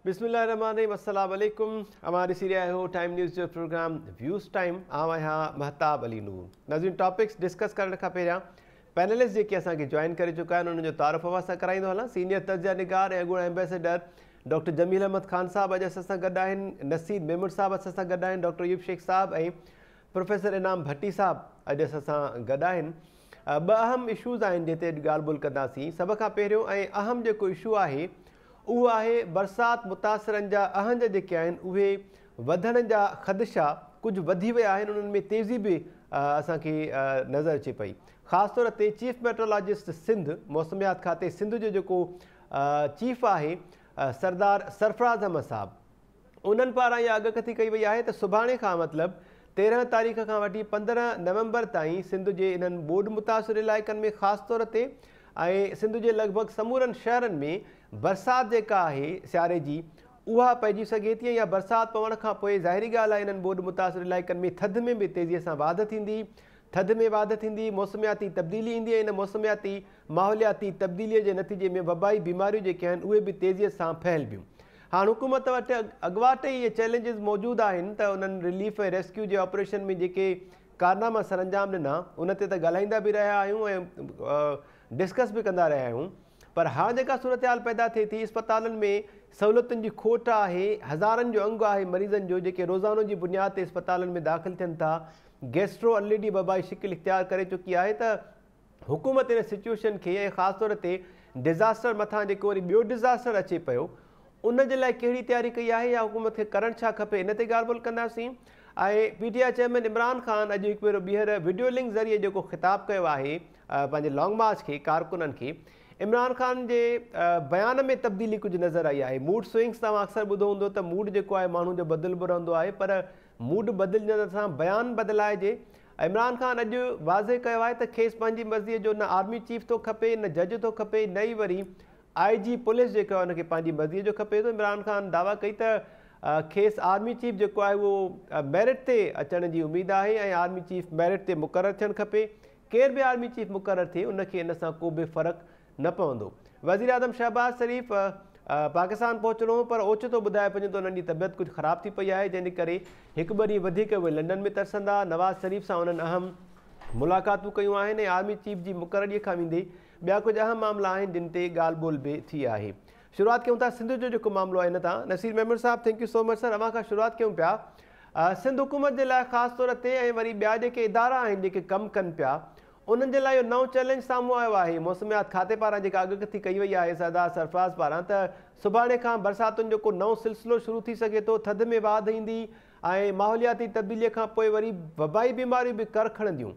बिस्मिल्लाहिर्रहमानिर्रहीम, अस्सलाम वालेकुम। हमारे सीरिया हो टाइम न्यूज़ जो प्रोग्राम व्यूज़ टाइम आवां महताब अली नूर। नाज़रीन, टॉपिक्स डिस्कस करण खां पहिरियां पैनलिस्ट जेके असांखे जॉइन करे चुका आहिनि उन्हनि जो तारुफ़ असां कराईंदो हलां। सीनियर तजिया निगार ऐं अॻूणा एम्बेसडर डॉक्टर जमील अहमद ख़ान साहब अॼु असां सां गॾु आहिनि। नसीब मेमूर साहब असां सां गॾु आहिनि। डॉक्टर यूब शेख साहब ऐं प्रोफेसर इनाम भट्टी साहब अॼु असां सां गॾु आहिनि। ॿ अहम इशूज़ आहिनि जिते ॻाल्हि ॿोल कंदासीं। सभ खां पहिरियों ऐं अहम जेको इशू आहे उहो आहे बरसाति मुतासिरनि जा अहंज जेके आहिनि उहे वधण जा ख़दशा कुझु वधी विया आहिनि, उन्हनि में तेज़ी बि असांखे नज़र अचे पई। ख़ासि तौर ते चीफ मेट्रोलॉजिस्ट सिंध मौसमियात खाते सिंध जो जेको चीफ आहे सरदार सरफराज़ अहमद साहब, उन्हनि पारां इहा अॻकथी कई वई आहे त सुभाणे खां मतिलबु 13 तारीख़ खां वठी 15 नवंबर ताईं सिंध जे इन्हनि ॿोॾि मुतासिर इलाइक़नि में ख़ासि तौर ते ऐं सिंध जे लॻभॻि समूरनि शहरनि में बरसाति जेका आहे सियारे जी उहा पइजी सघे थी। या बरसाति पवण खां पोइ ज़ाहिरी ॻाल्हि आहे इन्हनि ॿोॾि मुतासिर इलाइक़नि में थधि में बि तेज़ीअ सां वाधि थींदी। थधि में वाधि थींदी, मौसमियाती तब्दीली ईंदी ऐं इन मौसमियाती माहौलियाती तब्दीलीअ जे नतीजे में वबाई बीमारियूं जेके आहिनि उहे बि तेज़ीअ सां फैलबियूं। हाणे हुकूमत वटि अॻुवाट ई इहे चैलेंजिस मौजूदु आहिनि त उन्हनि रिलीफ ऐं रेस्क्यू जे ऑपरेशन में जेके कारनामा सरअंजाम ॾिना उन ते त ॻाल्हाईंदा बि रहिया आहियूं ऐं डिस्कस बि कंदा रहिया आहियूं। पर हाणे जेका सूरत हाल पैदा थिए थी, इस्पतालनि में सहूलियतुनि जी खोट आहे, हज़ारनि जो अंगु आहे मरीज़नि जो जेके रोज़ानो जी बुनियाद ते इस्पतालनि में दाख़िल थियनि था। गैस्ट्रो ऑलरेडी वबाई शिकिल इख्तियार करे चुकी आहे त हुकूमत इन सिचुएशन खे ऐं ख़ासि तौर ते डिज़ास्टर मथां जेको वरी ॿियो डिज़ास्टर अचे पियो उन जे लाइ कहिड़ी तयारी कई आहे या हुकूमत खे करणु छा खपे, इन ते ॻाल्हि ॿोल कंदासीं। ऐं PTI चेयरमैन इमरान ख़ान अॼु हिकु भेरो ॿीहर वीडियो लिंक ज़रिए जेको ख़िताबु कयो आहे पंहिंजे लॉन्ग मार्च खे कारकुननि खे, इमरान ख़ान जे बयान में तब्दीली कुझु नज़र आई आहे। मूड स्विंग्स तव्हां अक्सर ॿुधो हूंदो त मूड जेको आहे माण्हू जो बदिलबो रहंदो आहे, पर मूड बदिलजण सां बयानु बदिलाइजे। इमरान ख़ान अॼु वाज़े कयो आहे त खेसि पंहिंजी मर्ज़ीअ जो न आर्मी चीफ थो खपे, न जज थो खपे, न ई वरी IG पुलिस जेको आहे हुनखे पंहिंजी मर्ज़ीअ जो खपे थो। इमरान ख़ान दावा कई त खेसि आर्मी चीफ जेको आहे उहो मेरिट ते अचण जी उमेदु आहे ऐं आर्मी चीफ मेरिट ते मुक़ररु थियणु खपे। केर बि आर्मी चीफ मुक़ररु थिए उनखे इन सां को बि फ़र्क़ु न पवंदो। वज़ीर आज़म शहबाज़ शरीफ़ पाकिस्तान पहुचणो हो, पर ओचितो ॿुधाए वञे त उन्हनि जी तबियत कुझु ख़राबु थी पई आहे, जंहिंजे करे हिकु ॿ ॾींहं वधीक उहे लंडन में तरसंदा। नवाज़ शरीफ़ सां उन्हनि अहम मुलाक़ातूं कयूं आहिनि ऐं आर्मी चीफ जी मुक़ररीअ खां वेंदे ॿिया कुझु अहम मामला आहिनि जिन ते ॻाल्हि ॿोल बि थी आहे। शुरूआति कयूं था सिंध जो जेको मामिलो आहे इन तां। Naseer Memon sahab, thank you so much sir. अव्हां खां शुरूआति कयूं पिया। सिंध हुकूमत जे लाइ ख़ासि तौर ते ऐं वरी ॿिया जेके इदारा आहिनि जेके कमु कनि पिया उन्हनि जे लाइ इहो नओं चैलेंज साम्हूं आयो आहे। मौसमियात खाते पारां जेका अॻकथी कई वई आहे सरदार सरफराज़ पारां त सुभाणे खां बरसातुनि जो को नओं सिलसिलो शुरू थी सघे थो, थधि में वाधि ईंदी ऐं माहौलियाती तब्दीलीअ खां पोइ वरी वबाई बीमारियूं बि कर खणंदियूं।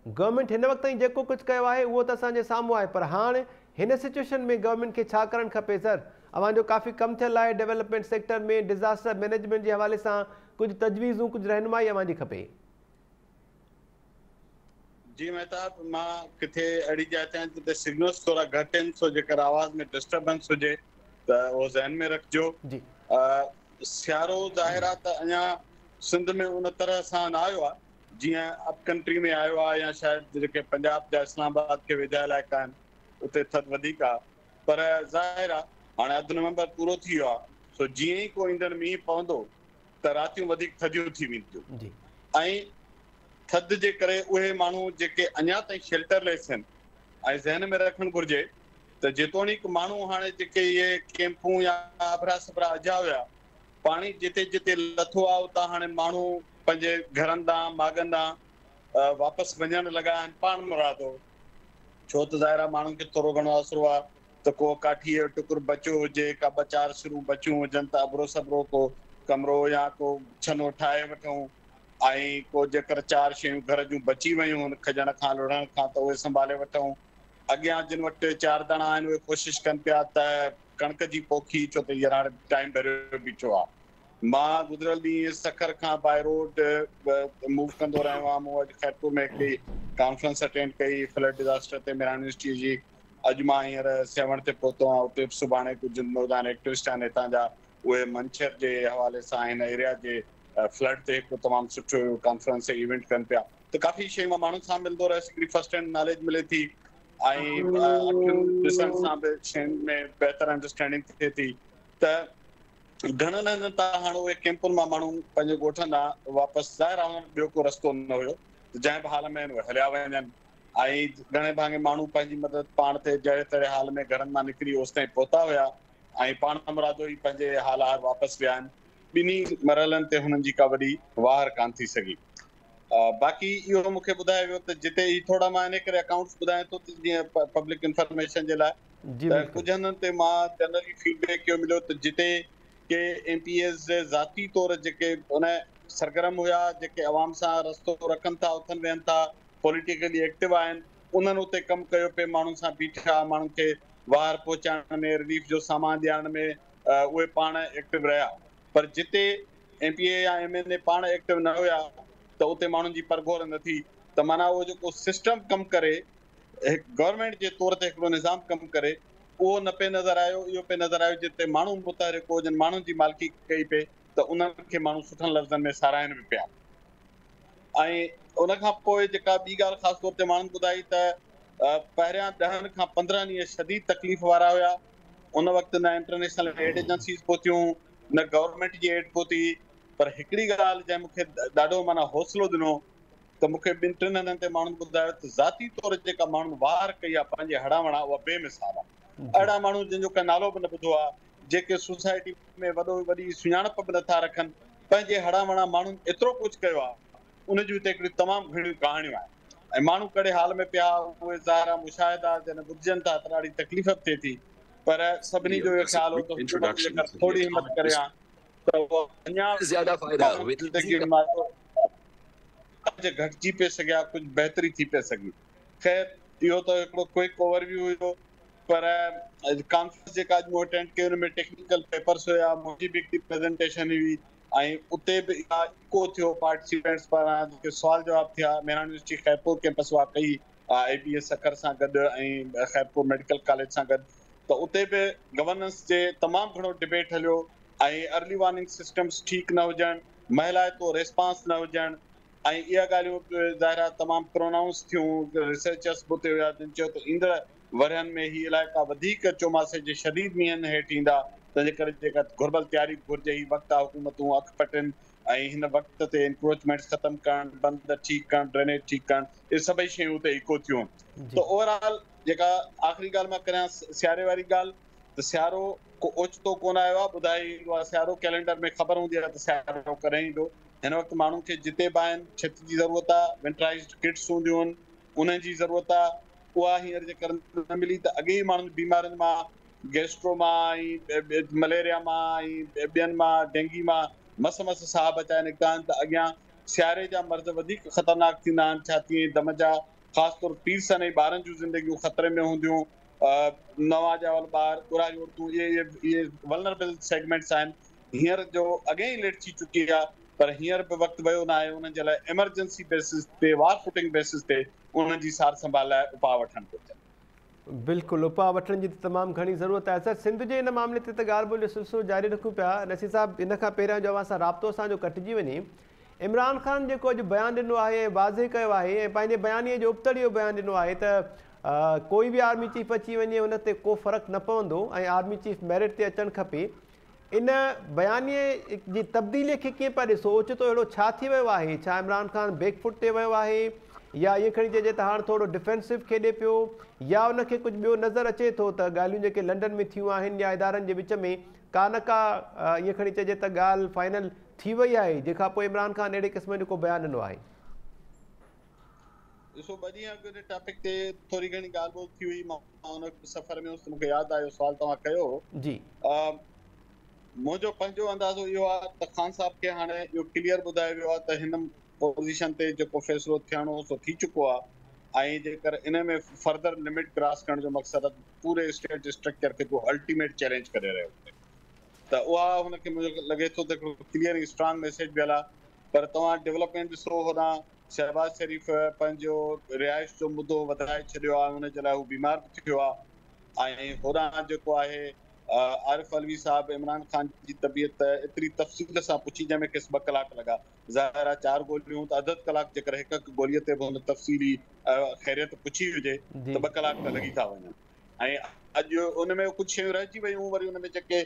गवर्नमेंट हिन वक़्त ताईं जेको कुझु कयो आहे उहो त असांजे साम्हूं आहे, पर हाणे हिन सिचुएशन में गवर्नमेंट खे छा करणु खपे सर? अव्हांजो काफ़ी कमु थियल आहे डेवलपमेंट सेक्टर में, डिज़ास्टर मैनेजमेंट जे हवाले सां कुझु तजवीज़ूं, कुझु रहनुमाई अव्हांजी खपे। जी महताब, मां किथे अहिड़ी जाइ ते आहियां जिते सिग्नल्स थोरा घटि आहिनि, सो जेकर आवाज़ में डिस्टर्बेंस हुजे त उहो ज़हन में रखिजो। जी सियारो ज़ाहिर आहे त अञा सिंध में उन तरह सां न आयो आहे जीअं अप कंट्री में आयो आहे या शायदि जेके पंजाब जा इस्लामाबाद खे वेझा इलाइक़ा आहिनि उते थधि वधीक आहे। पर ज़ाहिर आहे हाणे अधु नवंबर पूरो थी वियो आहे, सो जीअं ई को ईंदड़ मींहुं पवंदो त रातियूं वधीक थधियूं थी वेंदियूं ऐं थधि जे करे उहे माण्हू जेके अञा ताईं शेल्टरलेस आहिनि ऐं ज़हन में रखणु घुरिजे त जेतोणीकि माण्हू हाणे जेके इहे कैंपूं या आबरा सबरा अजा हुया, पाणी जिते जिते लथो आहे उतां हाणे माण्हू पंहिंजे घरनि ॾांहुं माॻनि ॾांहुं वापसि वञण लॻा आहिनि पाण मुरादो। छो त ज़ाहिर आहे माण्हुनि खे थोरो घणो आसरो आहे त को काठीअ जो टुकुर बचियो हुजे, का ॿ चारि सिरूं बचियूं हुजनि त अबरो सबरो को कमिरो या को छनो ठाहे वठूं ऐं को जेकर चारि शयूं घर जूं बची वयूं खजण खां लुढ़ण खां त उहे संभाले वठूं। अॻियां जिन वटि चारि दाणा आहिनि उहे कोशिशि कनि पिया त कणिक जी पोखी, छो त हींअर हाणे टाइम भरियो बीठो आहे। मां गुज़िरियल ॾींहुं सखर खां बाय रोड मूव कंदो रहियो आहियां। मूं अॼु खैरपुर में हिकिड़ी कॉन्फ्रेंस अटेंड कई फ्लड डिज़ास्टर ते मिरान यूनिवर्सिटी जी। अॼु मां हींअर सेवण ते पहुतो आहियां, उते सुभाणे कुझु नौदान एक्टिविस्ट आहिनि हितां जा, उहे मंछर जे हवाले सां हिन एरिया जे फ्लड ते हिकु तमामु सुठो कॉन्फ्रेंस इवेंट कनि पिया। त काफ़ी शयूं मां माण्हुनि सां मिलंदो रहियुसि, हिकिड़ी फर्स्ट हैंड नॉलेज मिले थी ऐं ॾिसण सां बि शयुनि में बहितर अंडरस्टैंडिंग थिए थी। त घणनि हंधनि तां हाणे उहे कैंपुनि मां माण्हू पंहिंजे ॻोठनि ॾांहुं वापसि ज़ाहिर आहे ॿियो को रस्तो न हुयो, जंहिं बि हाल में उहे हलिया वञनि। ऐं घणे भाङे माण्हू पंहिंजी मदद पाण ते जहिड़े तहिड़े हाल में घरनि मां निकिरी ओसि ताईं पहुता हुया ऐं पाण मुरादो ई पंहिंजे हालार वापसि विया आहिनि। ॿिन्ही मरहलनि ते हुननि जी का वॾी वार कान थी सघी। बाक़ी इहो मूंखे ॿुधायो वियो त जिते ई थोरा मां इन करे अकाउंट्स ॿुधायां थो त जीअं पब्लिक इंफॉर्मेशन जे लाइ, जी त बिल्कुलु। कुझु हंधनि ते मां जनरली फीडबैक इहो मिलियो त जिते के MPAs जे ज़ाती तौर जेके उन सरगर्म हुया, जेके अवाम सां रस्तो रखनि था, उथनि वेहनि था, पॉलिटिकली एक्टिव आहिनि, उन्हनि उते कमु कयो पिए, माण्हुनि सां बीठा, माण्हुनि खे वार पहुचाइण में, रिलीफ जो सामान ॾियण में उहे पाण एक्टिव रहिया। पर जिते MPA या MNA पाण एक्टिव न हुया त उते माण्हुनि जी परगोर न थी। त माना उहो जेको सिस्टम कमु करे, गवर्नमेंट जे तौर ते हिकिड़ो निज़ाम कमु करे, उहो न पे नज़र आयो। इहो पे नज़र आयो जिते माण्हू मुतहरिक हुजनि, माण्हुनि जी मालिकी कई पिए, त उन्हनि खे माण्हू सुठनि लफ़्ज़नि में साराइनि बि पिया। ऐं उन खां पोइ जेका ॿी ॻाल्हि ख़ासि तौर ते माण्हुनि ॿुधाई त पहिरियां 10 खां 15 ॾींहं शदीद तकलीफ़ वारा हुया। उन वक़्तु न इंटरनेशनल एड एजेंसीज़ पहुतियूं, न गवर्नमेंट जी एड पहुती। पर हिकिड़ी ॻाल्हि जंहिं मूंखे ॾाढो माना हौसलो ॾिनो त मूंखे 2-3 हंधनि ते माण्हुनि ॿुधायो त ज़ाती तौर जेका माण्हुनि वार कई आहे पंहिंजे हड़ावड़ा, उहा बेमिसाल आहे। जी अहिड़ा माण्हू जंहिंजो का नालो बि न ॿुधो आहे, जेके सोसाइटी में वॾी सुञाणप बि नथा रखनि, पंहिंजे हड़ावड़ा माण्हुनि एतिरो कुझु कयो आहे, उन जूं हिते हिकिड़ियूं तमामु घणियूं कहाणियूं आहिनि। ऐं माण्हू कहिड़े हाल में पिया, उहे ज़ाहिर मुशाहिदा जॾहिं ॿुधजनि था त ॾाढी तकलीफ़ थिए थी। पर सभिनी जो इहो ख़्यालु हो त हुकूमत जेकर थोरी हिमत करे हा त उहो अञा ज़िंदगी मां घटिजी पिए सघे हा, कुझु बहितरी थी पिए सघी। ख़ैर, इहो त हिकिड़ो क्विक ओवरव्यू हुयो। पर कॉन्फ्रेंस जेका अॼु मूं अटेंड कई, हुन में टेक्निकल पेपर्स हुया, मुंहिंजी बि हिकिड़ी प्रेज़ेंटेशन हुई ऐं उते बि इको थियो पार्टिसिपेंट्स पारां, जेके सुवाल जवाब थिया। मेहरान यूनिवर्सिटी ख़ैरपुर कैंपस उहा कई ABS सखर सां गॾु ऐं ख़ैरपुर मेडिकल कॉलेज सां गॾु। त उते बि गवर्नेंस जे तमामु घणो डिबेट हलियो ऐं अर्ली वार्निंग सिस्टम्स ठीकु न हुजनि, महिला तो रेस्पॉन्स न हुजनि, ऐं इहा ॻाल्हियूं ज़ाहिर आहे तमामु प्रोनाउंस थियूं। रिसर्चर्स बि उते हुया जिन चयो त ईंदड़ वरहनि में ही इलाइक़ा वधीक चौमासे जे शदीद मींहंनि हेठि ईंदा, तंहिंजे करे जेका घुर्बल तयारी घुरिजे, ही वक़्तु आहे हुकूमतूं अखि पटनि ऐं हिन वक़्त ते इंक्रोचमेंट्स ख़तमु करणु, बंद ठीकु करणु, ड्रेनेज ठीकु करणु, इहे सभई शयूं उते इको थियूं। त जी ओवरऑल जेका आख़िरी ॻाल्हि मां करियां सियारे वारी ॻाल्हि, त सियारो को ओचितो कोन आयो आहे। ॿुधाए ईंदो आहे सियारो, कैलेंडर में ख़बर हूंदी आहे त सियारो कॾहिं ईंदो। हिन वक़्तु माण्हुनि खे जिते बि आहिनि छित जी ज़रूरत आहे, विंटराइज़्ड किट्स हूंदियूं आहिनि, उन जी ज़रूरत आहे। उहा हींअर जेकर न मिली त अॻे ई माण्हुनि बीमारियुनि मां, गैस्ट्रो मां ऐं मलेरिया मां ऐं ॿियनि मां, डेंगी मां मस साह बचाए निकिता आहिनि। त अॻियां सियारे जा मर्ज़ वधीक ख़तरनाक थींदा आहिनि, छाती ऐं दम जा। ख़ासि तौर पीरसनि ऐं ॿारनि जूं ज़िंदगियूं ख़तरे में हूंदियूं। नवां ॼावल ॿार, ॻुराई औरतूं, इहे वल्नरेबल सेगमेंट्स आहिनि। हींअर जो अॻे ई लेट थी चुकी आहे, पर हींअर बि वक़्तु वियो न आहे। उन्हनि जे लाइ एमरजेंसी बेसिस ते, वार फुटिंग बेसिस ते उन्हनि जी सार संभाल लाइ उपाउ वठणु घुरिजनि। बिल्कुलु, उपाउ वठण जी त तमामु घणी ज़रूरत आहे। सर, सिंध जे इन मामले ते त ॻाल्हि ॿोल्हि जो सिलसिलो जारी रखूं पिया। नसीर साहिबु, इन खां पहिरियां जो असां राब्तो असांजो कटिजी वञे, इमरान ख़ान जेको अॼु बयानु ॾिनो आहे, वाज़े कयो आहे ऐं पंहिंजे बयानीअ जो उबतड़ि इहो बयानु ॾिनो आहे त कोई बि आर्मी चीफ अची वञे उन ते को फ़र्क़ु न पवंदो ऐं आर्मी चीफ मेरिट ते अचणु खपे। इन बयानीअ जी तब्दीलीअ खे कीअं पिया ॾिसो? ओचितो अहिड़ो छा थी वियो आहे? छा इमरान ख़ान बैकफुट ते वियो आहे, या इहे खणी चइजे त हाणे थोरो डिफेंसिव खेॾे पियो, या उनखे कुझु ॿियो नज़र अचे थो त ॻाल्हियूं जेके लंडन में थियूं आहिनि या इदारनि जे विच में का न का इहे खणी चइजे त ॻाल्हि फाइनल थी वई आहे, जंहिंखां पोइ इमरान ख़ान अहिड़े क़िस्म जो को बयानु ॾिनो आहे? ॾिसो, 2 ॾींहं अॻु जे टॉपिक ते थोरी घणी ॻाल्हि ॿोल्हि थी हुई। मां हुन सफ़र में हुउसि, मूंखे यादि आयो सुवाल तव्हां कयो। जी, मुंहिंजो पंहिंजो अंदाज़ो इहो आहे त ख़ान साहब खे हाणे इहो क्लियर ॿुधायो वियो आहे त हिन पोज़ीशन ते जेको फ़ैसिलो थियणो हो सो थी चुको आहे, ऐं जेकर इन में फर्दर लिमिट क्रॉस करण जो मक़सदु पूरे स्टेट स्ट्रक्चर खे को अल्टीमेट चैलेंज करे रहियो आहे, त उहा हुनखे मुंहिंजो लॻे थो त हिकिड़ो क्लियर ऐं स्ट्रांग मैसेज वियल आहे। पर तव्हां डेवलपमेंट ॾिसो, होॾां शहबाज़ शरीफ़ पंहिंजो रिहाइश जो मुदो वधाए छॾियो आहे, हुनजे लाइ हू बीमार बि थियो आहे। ऐं होॾां जेको आहे आरिफ अलवी साहब इमरान ख़ान जी तबियत एतिरी तफ़सील सां पुछी, जंहिंमें खेसि 2 कलाक लॻा। ज़ाहिर आहे 4 गोलियूं त अधु कलाक, जेकर हिकु गोलीअ ते बि हुन तफ़सीली ख़ैरियत पुछी हुजे जी, त 2 कलाक त लॻी था वञनि। ऐं अॼु उन में कुझु शयूं रहिजी वियूं, वरी उन में जेके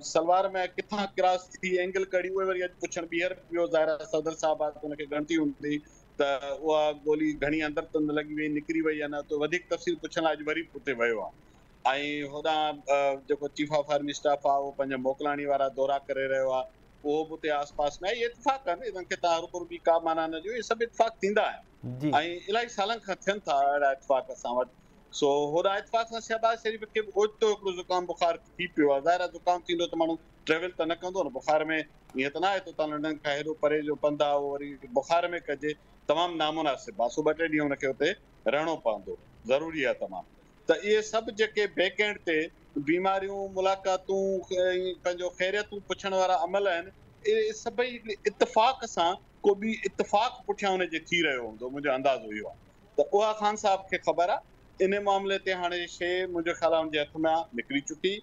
सलवार में किथां क्रॉस थी एंगल कड़ी उहे वरी अॼु पुछण ॿीहर पियो। ज़ाहिर सदर साहब आहे त हुनखे ॻणती हूंदी त उहा गोली घणी अंदरि त न लॻी वई, निकिरी वई या न, त वधीक तफ़सील पुछण लाइ अॼु वरी उते वियो आहे। ऐं होॾां जेको चीफ ऑफ आर्मी स्टाफ आहे उहो पंहिंजा मोकिलाणी वारा दौरा करे रहियो आहे, उहो बि उते आस पास में आहे। इहे इतफ़ाक़ आहिनि, इन्हनि खे तव्हां रुॻो बि का माना न ॾियो, इहे सभु इतफ़ाक़ थींदा आहिनि जी ऐं इलाही सालनि खां थियनि था अहिड़ा इतफ़ाक़ असां वटि। सो होॾां इतफ़ाक़ सां शहबाज़ शरीफ़ खे बि ओचितो हिकिड़ो ज़ुकाम बुखार थी पियो आहे। ज़ाहिर आहे ज़ुकाम थींदो त माण्हू ट्रेवल त न कंदो न, बुखार में ईअं त न आहे त तव्हां लंडन खां हेॾो परे जो पंधु आहे उहो वरी बुखार में कजे, तमामु नामुनासिबु आहे। सो 2-3 ॾींहं हुनखे हुते रहणो पवंदो, ज़रूरी आहे तमामु। त इहे सभु जेके बैक एंड ते बीमारियूं, मुलाक़ातूं, पंहिंजो ख़ैरियतूं पुछण वारा अमल आहिनि, इहे सभई इतफ़ाक़ सां को बि इतफ़ाक़ पुठियां हुनजे थी रहियो हूंदो, मुंहिंजो अंदाज़ो इहो आहे। त उहा ख़ान साहब खे ख़बर आहे। इन मामले ते हाणे शइ मुंहिंजे ख़्याल आहे हुनजे हथ में निकिरी चुकी।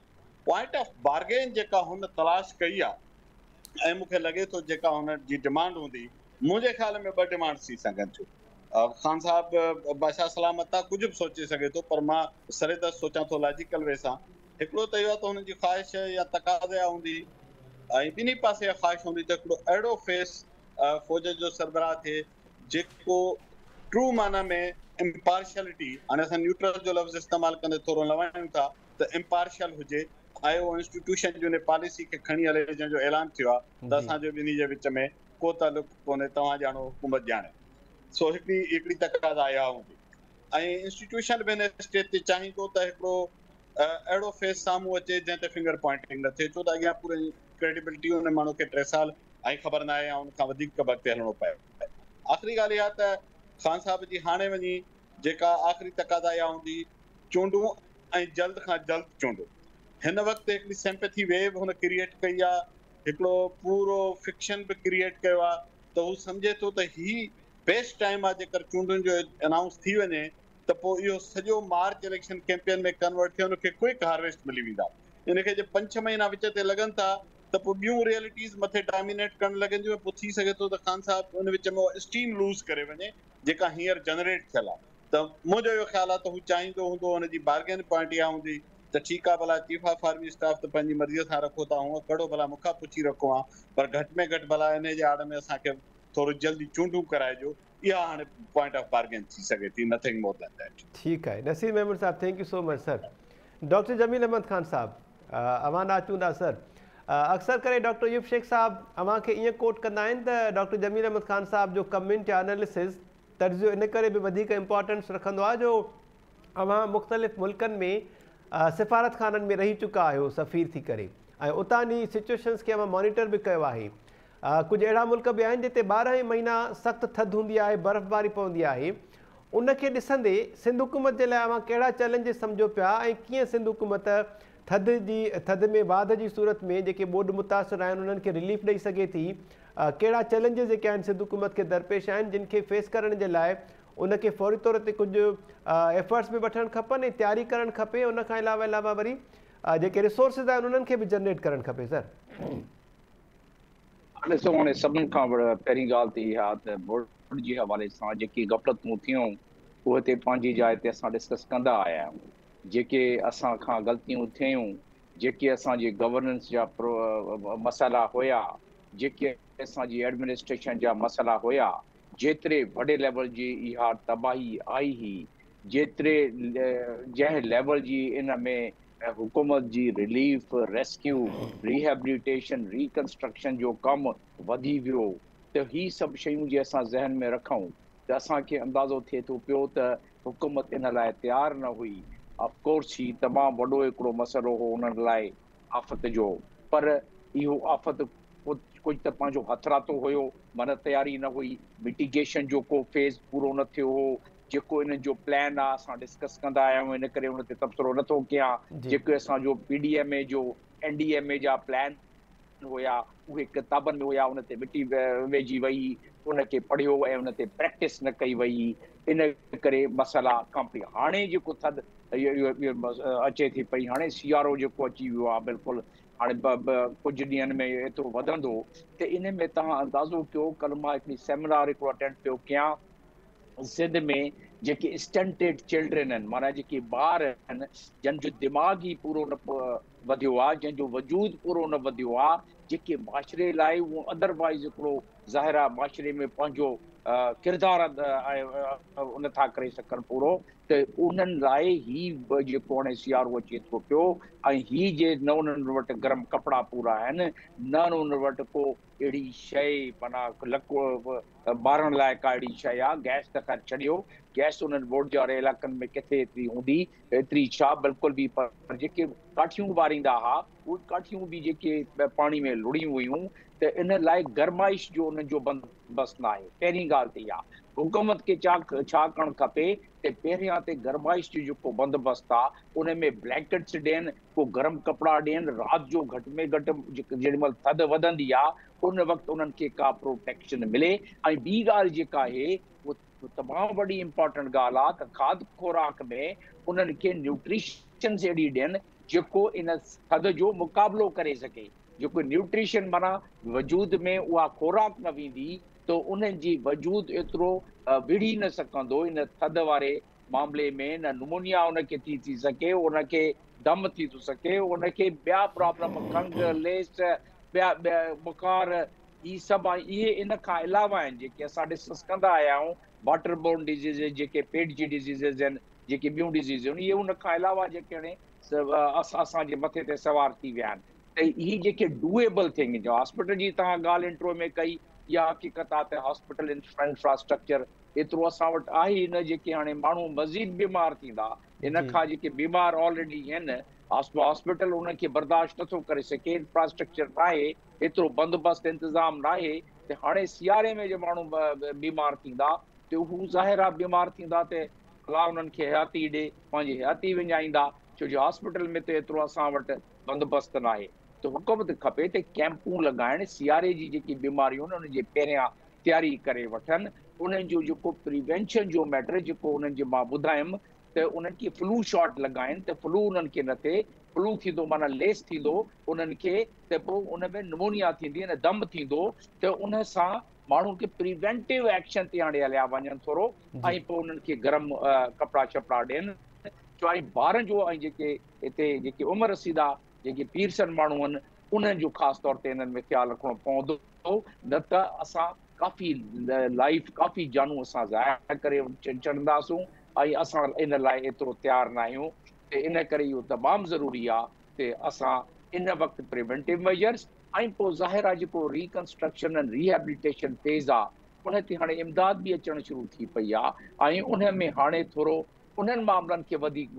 पॉइंट ऑफ बार्गेन जेका हुन तलाश कई आहे ऐं मूंखे लॻे थो जेका हुन जी डिमांड हूंदी, मुंहिंजे ख़्याल में 2 डिमांड्स थी सघनि थियूं। ख़ान साहब बादशाह सलामत आहे, कुझु बि सोचे सघे थो, पर मां सरेदस्त सोचां थो लॉजिकल वे सां। हिकिड़ो त इहो आहे त हुननि जी ख़्वाहिश या तक़ाज़ा हूंदी, ऐं ॿिन्ही पासे ख़्वाहिश हूंदी त हिकिड़ो अहिड़ो फेस फ़ौज जो सरबराह थिए जेको ट्रू माना में इम्पार्शियलिटी, हाणे असां न्यूट्रल जो लफ़्ज़ इस्तेमालु कंदे थोरो लवायूं था, त इम्पार्शियल हुजे ऐं उहो इंस्टीट्यूशन जी उन पॉलिसी खे खणी हले जंहिंजो ऐलान थियो आहे त जी असांजो ॿिन्ही जे विच में को तालुक कोन्हे, तव्हां ॼाणो, हुकूमत ॼाणे। सो हिकिड़ी तक़ाज़ा इहा हूंदी। ऐं इंस्टीट्यूशन बि हिन स्टेज ते चाहींदो त हिकिड़ो अहिड़ो फेस साम्हूं अचे जंहिं ते फिंगर पॉइंटिंग न थिए, छो त अॻियां पूरी क्रेडिबिलिटी हुन माण्हू खे 3 साल ऐं ख़बर न आहे या हुन खां वधीक वक़्तु हलणो पए। आख़िरी ॻाल्हि इहा त ख़ान साहब जी हाणे वञी जेका आख़िरी तक़ाज़ा इहा हूंदी, चूंडूं ऐं जल्द खां जल्द चूंडूं। हिन वक़्तु हिकिड़ी सिंपैथी वेव हुन क्रिएट कई आहे, हिकिड़ो पूरो फिक्शन बि क्रिएट कयो आहे त हू सम्झे थो त ही बेस्ट टाइम आहे जेकर चूंडुनि जो अनाउंस थी वञे त पोइ इहो सॼो मार्च इलेक्शन कैंपेन में कन्वर्ट थिए, हुनखे क्विक हार्वेस्ट मिली वेंदा। इनखे जे 5-6 महीना विच ते लॻनि था त पोइ ॿियूं रियलिटीज़ मथे डोमिनेट करणु लॻंदियूं। पोइ थी सघे थो त ख़ान साहब उन विच में स्टीम लूज़ करे वञे जेका हींअर जनरेट थियल आहे। त मुंहिंजो इहो ख़्यालु आहे त हू चाहींदो हूंदो, हुनजी बार्गेन पॉइंट इहा हूंदी त ठीकु आहे, भला चीफ ऑफ आर्मी स्टाफ त पंहिंजी मर्ज़ीअ सां रखो था, हूअं कहिड़ो भला मूंखां पुछी रखो आहे, पर घटि में घटि भला इन जे आड़ में असांखे थोरो जल्दी चूंडूं कराइजो। इहा हाणे पॉइंट ऑफ बार्गेन थी सघे थी, नथिंग मोर देन दैट। ठीकु आहे। Naseer Mahmood sahab, thank you so much sir. Doctor Jameel Ahmed Khan sahab, अवां चूंडा सर। अक्सर करे डॉक्टर यूब शेख साहब अवां खे ईअं कोट कंदा आहिनि त डॉक्टर जमील अहमद ख़ान साहब जो कमेंट या एनालिसिस तर्ज़ो इन करे बि वधीक इम्पोर्टेंस रखंदो आहे जो अवां मुख़्तलिफ़ मुल्कनि में सिफ़ारत खाननि में रही चुका आहियो सफ़ीर थी करे, ऐं उतां जी सिचुएशन्स खे अवां मॉनिटर बि कयो आहे। कुझु अहिड़ा मुल्क बि आहिनि जिते 12 महीना सख़्तु थधि हूंदी आहे, बर्फ़बारी पवंदी आहे। उनखे ॾिसंदे सिंध हुकूमत जे लाइ अवां कहिड़ा चैलेंजिस सम्झो पिया ऐं कीअं सिंध हुकूमत थधि में वाध जी सूरत में जेके ॿोॾि मुतासिर आहिनि उन्हनि खे रिलीफ ॾेई सघे थी? कहिड़ा चैलेंजिस जेके आहिनि सिंध हुकूमत खे दरपेश आहिनि जिन खे फेस करण जे लाइ उनखे फौरी तौर ते कुझु एफर्ट्स बि वठणु खपनि ऐं तयारी करणु खपे? उन खां अलावा वरी जेके रिसोर्सिस आहिनि उन्हनि खे बि जनरेट करणु खपे सर। ॾिसो, हाणे सभिनि खां पहिरीं ॻाल्हि त इहा त बोर्ड जे हवाले सां जेकी गफ़लतूं थियूं उहे ते पंहिंजी जाइ ते असां डिस्कस कंदा आया आहियूं। जेके असां खां ग़लतियूं थियूं, जेके असांजे गवर्नेंस जा मसइला हुया, जेके असांजी एडमिनिस्ट्रेशन जा मसइला हुया, जेतिरे वॾे लेवल जी इहा तबाही आई हुई, जेतिरे जंहिं लेवल जी इन में हुकूमत जी रिलीफ, रेस्क्यू, रिहेबिलिटेशन, रिकंस्ट्रक्शन जो कमु वधी वियो, त ही सभु शयूं जे असां ज़हन में रखूं त असांखे अंदाज़ो थिए थो पियो त हुकूमत इन लाइ तयारु न हुई। ऑफकोर्स ही तमामु वॾो हिकिड़ो मसइलो हो उन्हनि लाइ आफ़त जो, पर इहो आफ़त कुझु त पंहिंजो हथरातो हुयो, माना तयारी न हुई, मिटिगेशन जो को फेज़ पूरो न थियो हो। जेको इन्हनि जो प्लान आहे असां डिस्कस कंदा आया आहियूं, इन करे हुन ते तबसरो नथो कयां। जेके असांजो PDMA जो NDMA जा प्लान हुया उहे किताबनि में हुया, उन ते मिटी वेझी वई, उनखे पढ़ियो ऐं उन ते प्रैक्टिस न कई वई, इन करे मसइला कंप्लीट। हाणे जेको थधि अचे थी पई, हाणे सियारो जेको अची वियो आहे बिल्कुलु, हाणे कुझु ॾींहंनि में एतिरो वधंदो त इन में तव्हां अंदाज़ो कयो। कल्ह मां हिकिड़ी सेमिनार हिकिड़ो अटेंड पियो कयां, सिंध में जेके स्टंटेड चिल्ड्रन आहिनि, माना जेके ॿार आहिनि जंहिंजो दिमाग़ ई पूरो न वधियो आहे, जंहिंजो वजूद पूरो न वधियो आहे, जेके माशरे लाइ उहो अदरवाइज़ हिकिड़ो ज़ाहिर आहे माशरे में पंहिंजो किरदारु उन था करे सघनि पूरो, त उन्हनि लाइ ही जेको हाणे सियारो अचे थो पियो ऐं ही जे न उन्हनि वटि गरम कपिड़ा पूरा आहिनि, न उन्हनि वटि को अहिड़ी शइ माना ॿारण लाइ का अहिड़ी शइ आहे। गैस त ख़ैर छॾियो, गैस उन्हनि बोर्ड वारे इलाइक़नि में किथे एतिरी हूंदी, एतिरी छा बिल्कुलु बि, पर जेके काठियूं ॿारींदा हुआ उहे काठियूं बि जेके पाणी में लुड़ी हुयूं, त इन लाइ गरमाइश जो उन्हनि जो बंदोबस्तु न आहे। पहिरीं ॻाल्हि त इहा हुकूमत खे छा करणु खपे त पहिरियां ते गरमाइश जो जेको बंदोबस्तु आहे उन में ब्लैंकेट्स ॾियनि, को गरम कपिड़ा ॾियनि, राति जो घटि में घटि जेॾी महिल थधि वधंदी आहे उन वक़्तु उन्हनि खे का प्रोटेक्शन मिले। ऐं ॿी ॻाल्हि जेका आहे उहा तमामु वॾी इम्पोर्टेंट ॻाल्हि आहे त खाद खुराक में उन्हनि खे न्यूट्रिशन अहिड़ी ॾियनि जेको इन थधि जो मुक़ाबिलो करे सघे। जेको न्यूट्रिशन माना वजूद में उहा खुराक न वेंदी त उन्हनि जी वजूद एतिरो विड़ी न सघंदो इन थधि वारे मामले में, न नुमोनिया उनखे थी सघे, उनखे दम थी थो सघे, उनखे ॿिया प्रॉब्लम खंघि, लेस, ॿिया बुखार, ही सभु इहे इन खां अलावा आहिनि जेके असां डिस्कस कंदा आया आहियूं। वाटर बोर्न डिज़ीज़ जेके पेट जी डिज़ीज़िस आहिनि, जेके ॿियूं डिज़ीज़ आहिनि, इहे उन खां अलावा जेके हाणे असांजे मथे ते सवार थी विया आहिनि। त ही जेके डूएबल थिंग जो हॉस्पिटल जी तव्हां ॻाल्हि इंट्रो में कई, इहा हक़ीक़त आहे त हॉस्पिटल इंफ्रास्ट्रक्चर एतिरो असां वटि आहे ई न, जेके हाणे माण्हू मज़ीद बीमार थींदा। इन खां जेके बीमार ऑलरेडी आहिनि हॉस्पिटल उनखे बर्दाश्त नथो करे सघे, इंफ्रास्ट्रक्चर न आहे, एतिरो बंदोबस्तु इंतज़ाम न आहे, त हाणे सियारे में जे माण्हू बीमार थींदा त हू ज़ाहिर आहे बीमार थींदा त अलाह उन्हनि खे हयाती ॾे, पंहिंजी हयाती विञाईंदा, छो जो हॉस्पिटल में त एतिरो असां वटि बंदोबस्तु न आहे। त हुकूमत खपे त कैंपूं लॻाइण, सियारे जी जेकी बीमारियूं आहिनि उनजे पहिरियां तयारी करे वठनि, उन्हनि जो जेको प्रिवेंशन जो मैटर जेको उन्हनि जे मां ॿुधायमि त उन्हनि खे फ्लू शॉट लॻाइनि, त फ्लू उन्हनि खे न थिए, फ्लू थींदो माना लेस थींदो उन्हनि खे त पोइ उन में नुमोनिया थींदी, न दम थींदो, त उन सां माण्हू खे प्रिवेंटिव एक्शन ते हाणे हलिया वञनि थोरो, ऐं पोइ उन्हनि खे गरम कपिड़ा शपिड़ा ॾियनि। छो ऐं ॿारनि जो ऐं जेके हिते जेके उमिरि रसीदा जेके पीरसन माण्हू आहिनि उन्हनि जो ख़ासि तौर ते इन्हनि में ख़्यालु रखिणो पवंदो, न त असां काफ़ी लाइफ काफ़ी जानूं असां ज़ाया करे छॾंदासूं ऐं असां इन लाइ एतिरो तयारु न आहियूं। त इन करे इहो तमामु ज़रूरी आहे त असां इन वक़्तु प्रिवेंटिव मेजर्स ऐं पोइ ज़ाहिर आहे जेको रिकंस्ट्रक्शन एंड रिहेबिलिटेशन फेज़ आहे उन ते हाणे इमदाद बि अचणु शुरू थी पई आहे, ऐं उन में हाणे थोरो उन्हनि मामलनि खे वधीक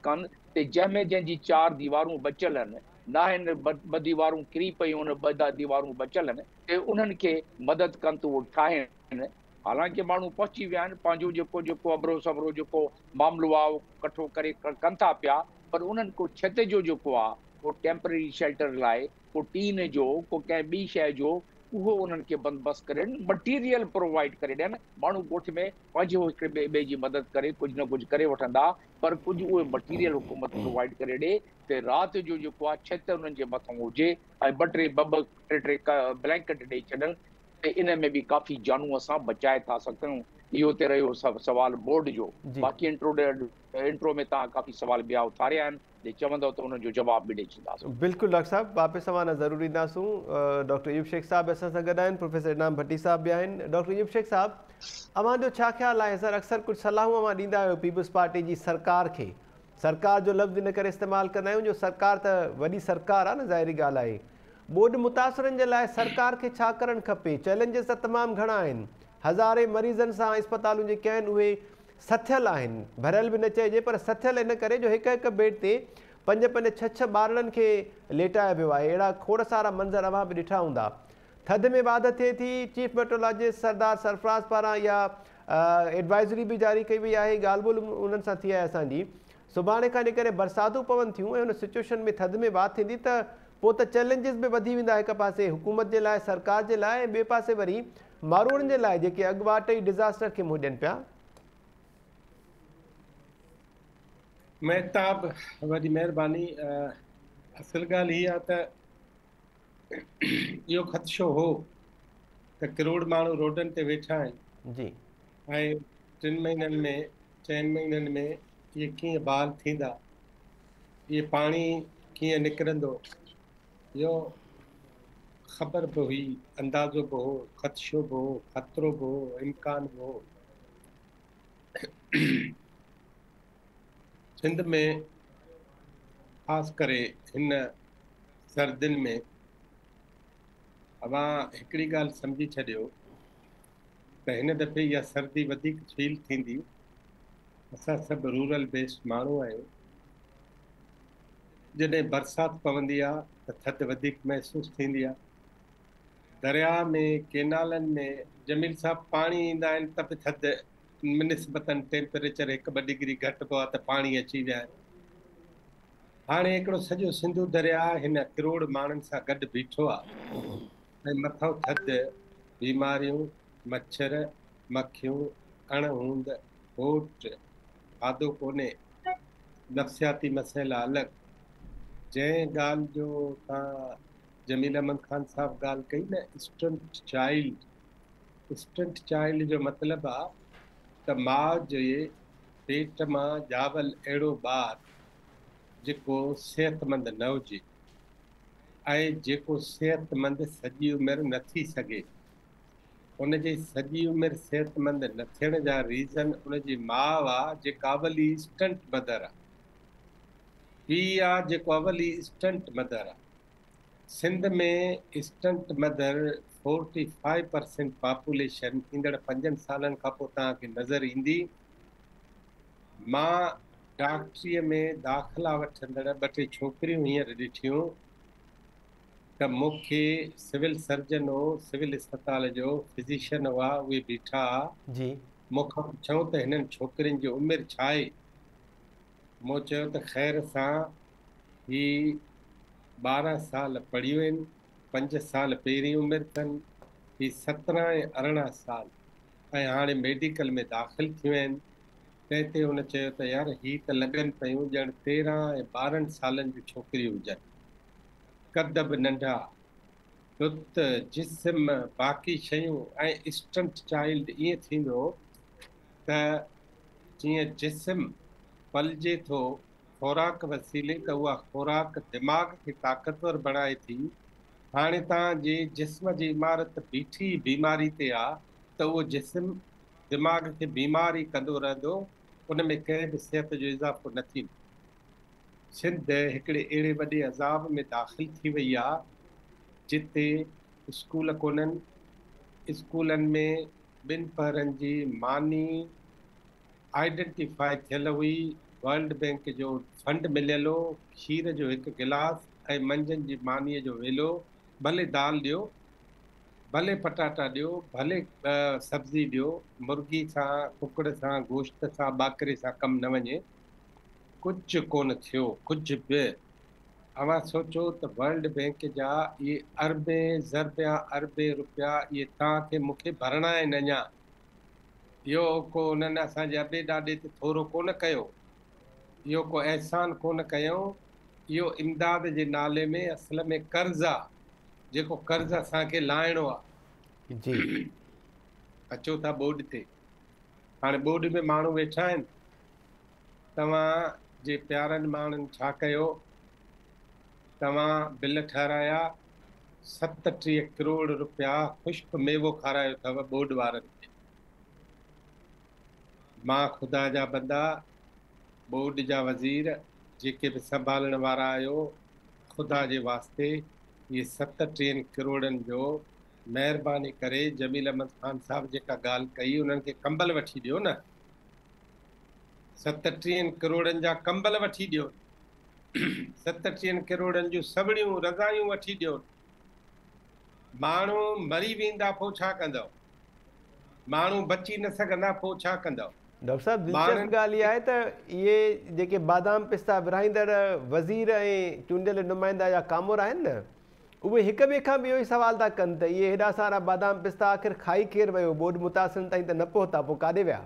कनि त जंहिंमें जंहिंजी 4 दीवारूं बचियल आहिनि, न आहिनि 2 दीवारूं किरी पयूं आहिनि, 2 दीवारूं बचियल आहिनि, त उन्हनि खे मदद कनि त उहो ठाहिनि। हालांकि माण्हू पहुची विया आहिनि, पंहिंजो जेको अबरो सबरो जेको मामिलो आहे उहो कठो करे कनि था पिया, पर उन्हनि को छित जो जेको आहे को टेम्पररी शेल्टर लाइ, को टीन जो, को कंहिं ॿी शइ जो, उहो उन्हनि खे बंदोबस्तु करे ॾियनि, मटीरियल प्रोवाइड करे ॾियनि। माण्हू ॻोठ में पंहिंजो हिकिड़े ॿिए जी मदद करे कुझु न कुझु करे वठंदा, पर कुझु उहे मटीरियल हुकूमत प्रोवाइड करे ॾे त राति जो जेको आहे छित उन्हनि जे मथां हुजे ऐं 2-3 ब्लैंकेट ॾेई छॾनि, त इन में बि काफ़ी जानूं असां बचाए था सघूं। इहो त रहियो सवाल बोर्ड जो। बाक़ी इंट्रो में तव्हां काफ़ी सवाल ॿिया उथारिया आहिनि, जे चवंदव त उन्हनि जो जवाब बि ॾेई छॾींदासीं। बिल्कुलु डॉक्टर साहब, वापसि सवाल ज़रूरु ईंदासूं। डॉक्टर अयूब शेख साहब असां सां गॾु आहिनि, प्रोफेसर इनाम भट्टी साहब बि आहिनि। डॉक्टर अयूब शेख साहब, अव्हांजो छा ख़्यालु आहे? सर अक्सर कुझु सलाहूं अव्हां ॾींदा आहियो पीपल्स पार्टी जी सरकार खे, सरकार जो लफ़्ज़ इन करे इस्तेमालु कंदा आहियूं जो सरकार त वॾी सरकार आहे न, ज़ाहिरी ॻाल्हि आहे। बोर्ड मुतासिरनि जे लाइ सरकार खे छा करणु खपे? चैलेंजिस त तमामु घणा आहिनि, हज़ारे मरीज़नि सां इस्पतालूं जेके आहिनि उहे सथियल आहिनि, भरियल बि न चइजे पर सथियल इन करे जो हिकु बेड ते 5-5, 6-6 ॿारनि खे लेटाए वियो आहे। अहिड़ा खोड़ सारा मंज़र अव्हां बि ॾिठा हूंदा। थधि में बाध थिए थी, चीफ मेट्रोलॉजिस्ट सरदार सरफराज़ पारां इहा एडवाइज़री बि जारी कई वई आहे, ॻाल्हि ॿोल उन्हनि सां थी आहे असांजी। सुभाणे खां जेकॾहिं बरसातूं पवनि थियूं ऐं हुन सिचुएशन में थधि में बाध थींदी त पोइ त चैलेंजिस बि वधी वेंदा, हिकु पासे हुकूमत जे लाइ, सरकार जे लाइ, ऐं ॿिए पासे वरी माण्हुनि जे लाइ जेके अॻुवाट ई डिज़ास्टर खे मुंहुं ॾियनि पिया। महताब, वॾी महिरबानी। असल ॻाल्हि हीअ आहे त इहो ख़दशो हो त करोड़ माण्हू रोडनि ते वेठा आहिनि जी, ऐं 4 महीननि में 4 महीननि में इहे कीअं बाल थींदा, इहे पाणी कीअं निकिरंदो, इहो ख़बर बि हुई, अंदाज़ो बि हो, ख़दशो बि हो, ख़तरो बि हो, इम्कान बि हो। सिंध में ख़ासि करे हिन सर्दियुनि में अवां हिकिड़ी ॻाल्हि सम्झी छॾियो त हिन दफ़े इहा सर्दी वधीक फील थींदी। असां सभु रूरल बेस्ड माण्हू आहियूं। जॾहिं बरसाति पवंदी आहे त थधि वधीक महसूसु थींदी आहे। दरिया में, केनालनि में जमील साहब पाणी ईंदा आहिनि त बि थधि निस्बतन टेम्परेचर 1-2 डिग्री घटि पोइ आहे त पाणी अची विया आहिनि। हाणे हिकिड़ो सॼो सिंधु दरिया हिन करोड़ माण्हुनि सां गॾु बीठो आहे ऐं मथां थधि, बीमारियूं, मच्छर, मक्खियूं, अणहूंद, होट, खाधो कोन्हे, नफ़्सियाती मसइला अलॻि। जंहिं ॻाल्हि जो तव्हां जमील अहमद ख़ान साहब ॻाल्हि कई न, स्टंट चाइल्ड जो मतिलबु आहे त माउ जे पेट मां ॼावल अहिड़ो ॿारु जेको सिहतमंद न हुजे ऐं जेको सिहतमंद सॼी उमिरि न थी सघे। उनजे सॼी उमिरि सिहतमंद न थियण जा रीज़न उनजी माउ आहे जेका अवली स्टंट मदर आहे। ॿी आहे जेको अवली स्टंट मदर आहे। सिंध में स्टंट मदर 45% पॉपुलेशन ईंदड़ 5 सालनि खां पोइ तव्हांखे नज़र ईंदी। मां डॉक्टरीअ में दाख़िला वठंदड़ 2-3 छोकिरियूं हींअर ॾिठियूं त मूंखे सिविल सर्जन हो, सिविल अस्पताल जो फिजिशियन हुआ, उहे बीठा जी मूंखां पुछऊं त हिननि छोकिरियुनि जी उमिरि छा आहे। मूं चयो त ख़ैर सां ही 12 साल पढ़ियूं आहिनि, 5 साल पहिरीं उमिरि अथनि, ही 17 ऐं 18 साल ऐं हाणे मेडिकल में दाख़िल थियूं आहिनि। तंहिं ते हुन चयो त यार ही त लॻनि पियूं ॼण 13 ऐं 12 सालनि जूं छोकिरियूं हुजनि, कद बि नंढा, लुत, जिस्म, बाक़ी शयूं। ऐं स्टंट चाइल्ड ईअं थींदो त जीअं जिस्म पलिजे थो खुराक वसीले त उहा खुराक दिमाग़ खे ताक़तवर बणाए थी। हाणे तव्हांजे जिस्म जी इमारत बीठी बीमारी ते आहे त उहो जिस्म दिमाग़ खे बीमारी कंदो रहंदो, उन में कंहिं बि सिहत जो इज़ाफ़ो न थींदो। सिंध हिकिड़े अहिड़े वॾे अज़ाब में दाख़िल थी वई आहे जिते स्कूल कोन्हनि। स्कूलनि में 2 पहरनि जी मानी आइडेंटिफाई थियल हुई। वर्ल्ड बैंक जो फंड मिलियल हो, खीर जो 1 गिलास ऐं मंझंदि जी मानीअ जो वेलो। भले दाल ॾियो, भले पटाटा ॾियो, भले सब्ज़ी ॾियो, मुर्गी सां, कुकड़ सां, गोश्त सां, ॿाकरे सां कमु न वञे, कुझु कोन थियो, कुझु बि। अवां सोचो त वर्ल्ड बैंक जा इहे अरबे ज़रबिया अरबे रुपया इहे तव्हांखे मूंखे भरणा आहिनि। अञा इहो को उन्हनि असांजे अॿे ॾाॾे ते थोरो कोन कयो, इहो को अहसान कोन कयूं। इहो इमदाद जे नाले में असल में कर्ज़ आहे, जेको कर्ज़ असांखे लाहिणो आहे। जी अचो था बोर्ड ते। हाणे बोर्ड में माण्हू वेठा आहिनि। तव्हांजे प्यारनि माण्हुनि छा कयो, तव्हां बिल ठाराया, 37 करोड़ रुपया ख़ुश्क मेवो खारायो अथव बोर्ड वारनि खे। मां ख़ुदा जा बंदा, बोर्ड जा वज़ीर जेके बि संभालण वारा आहियो, ख़ुदा जे वास्ते इहे 37 करोड़नि जो महिरबानी करे जमील अहमद ख़ान साहब जेका ॻाल्हि कई उन्हनि खे कंबल वठी ॾियो न। 37 करोड़नि जा कंबल वठी ॾियो, 37 करोड़नि जूं सवड़ियूं रज़ायूं वठी ॾियो। माण्हू मरी वेंदा पोइ छा कंदव, माण्हू बची न सघंदा पोइ छा कंदव। डॉक्टर साहब दिलचस्प ॻाल्हि इहा आहे त इहे जेके बादाम पिस्ता विरहाईंदड़ वज़ीर ऐं चूंडियल नुमाइंदा या कामोर आहिनि न, उहे हिक ॿिए खां बि इहो ई सवाल था कनि त इहे हेॾा सारा बादाम पिस्ता आख़िर खाई केरु वियो, बोर्ड मुतासिरनि ताईं त न पहुता, पोइ काॾे विया।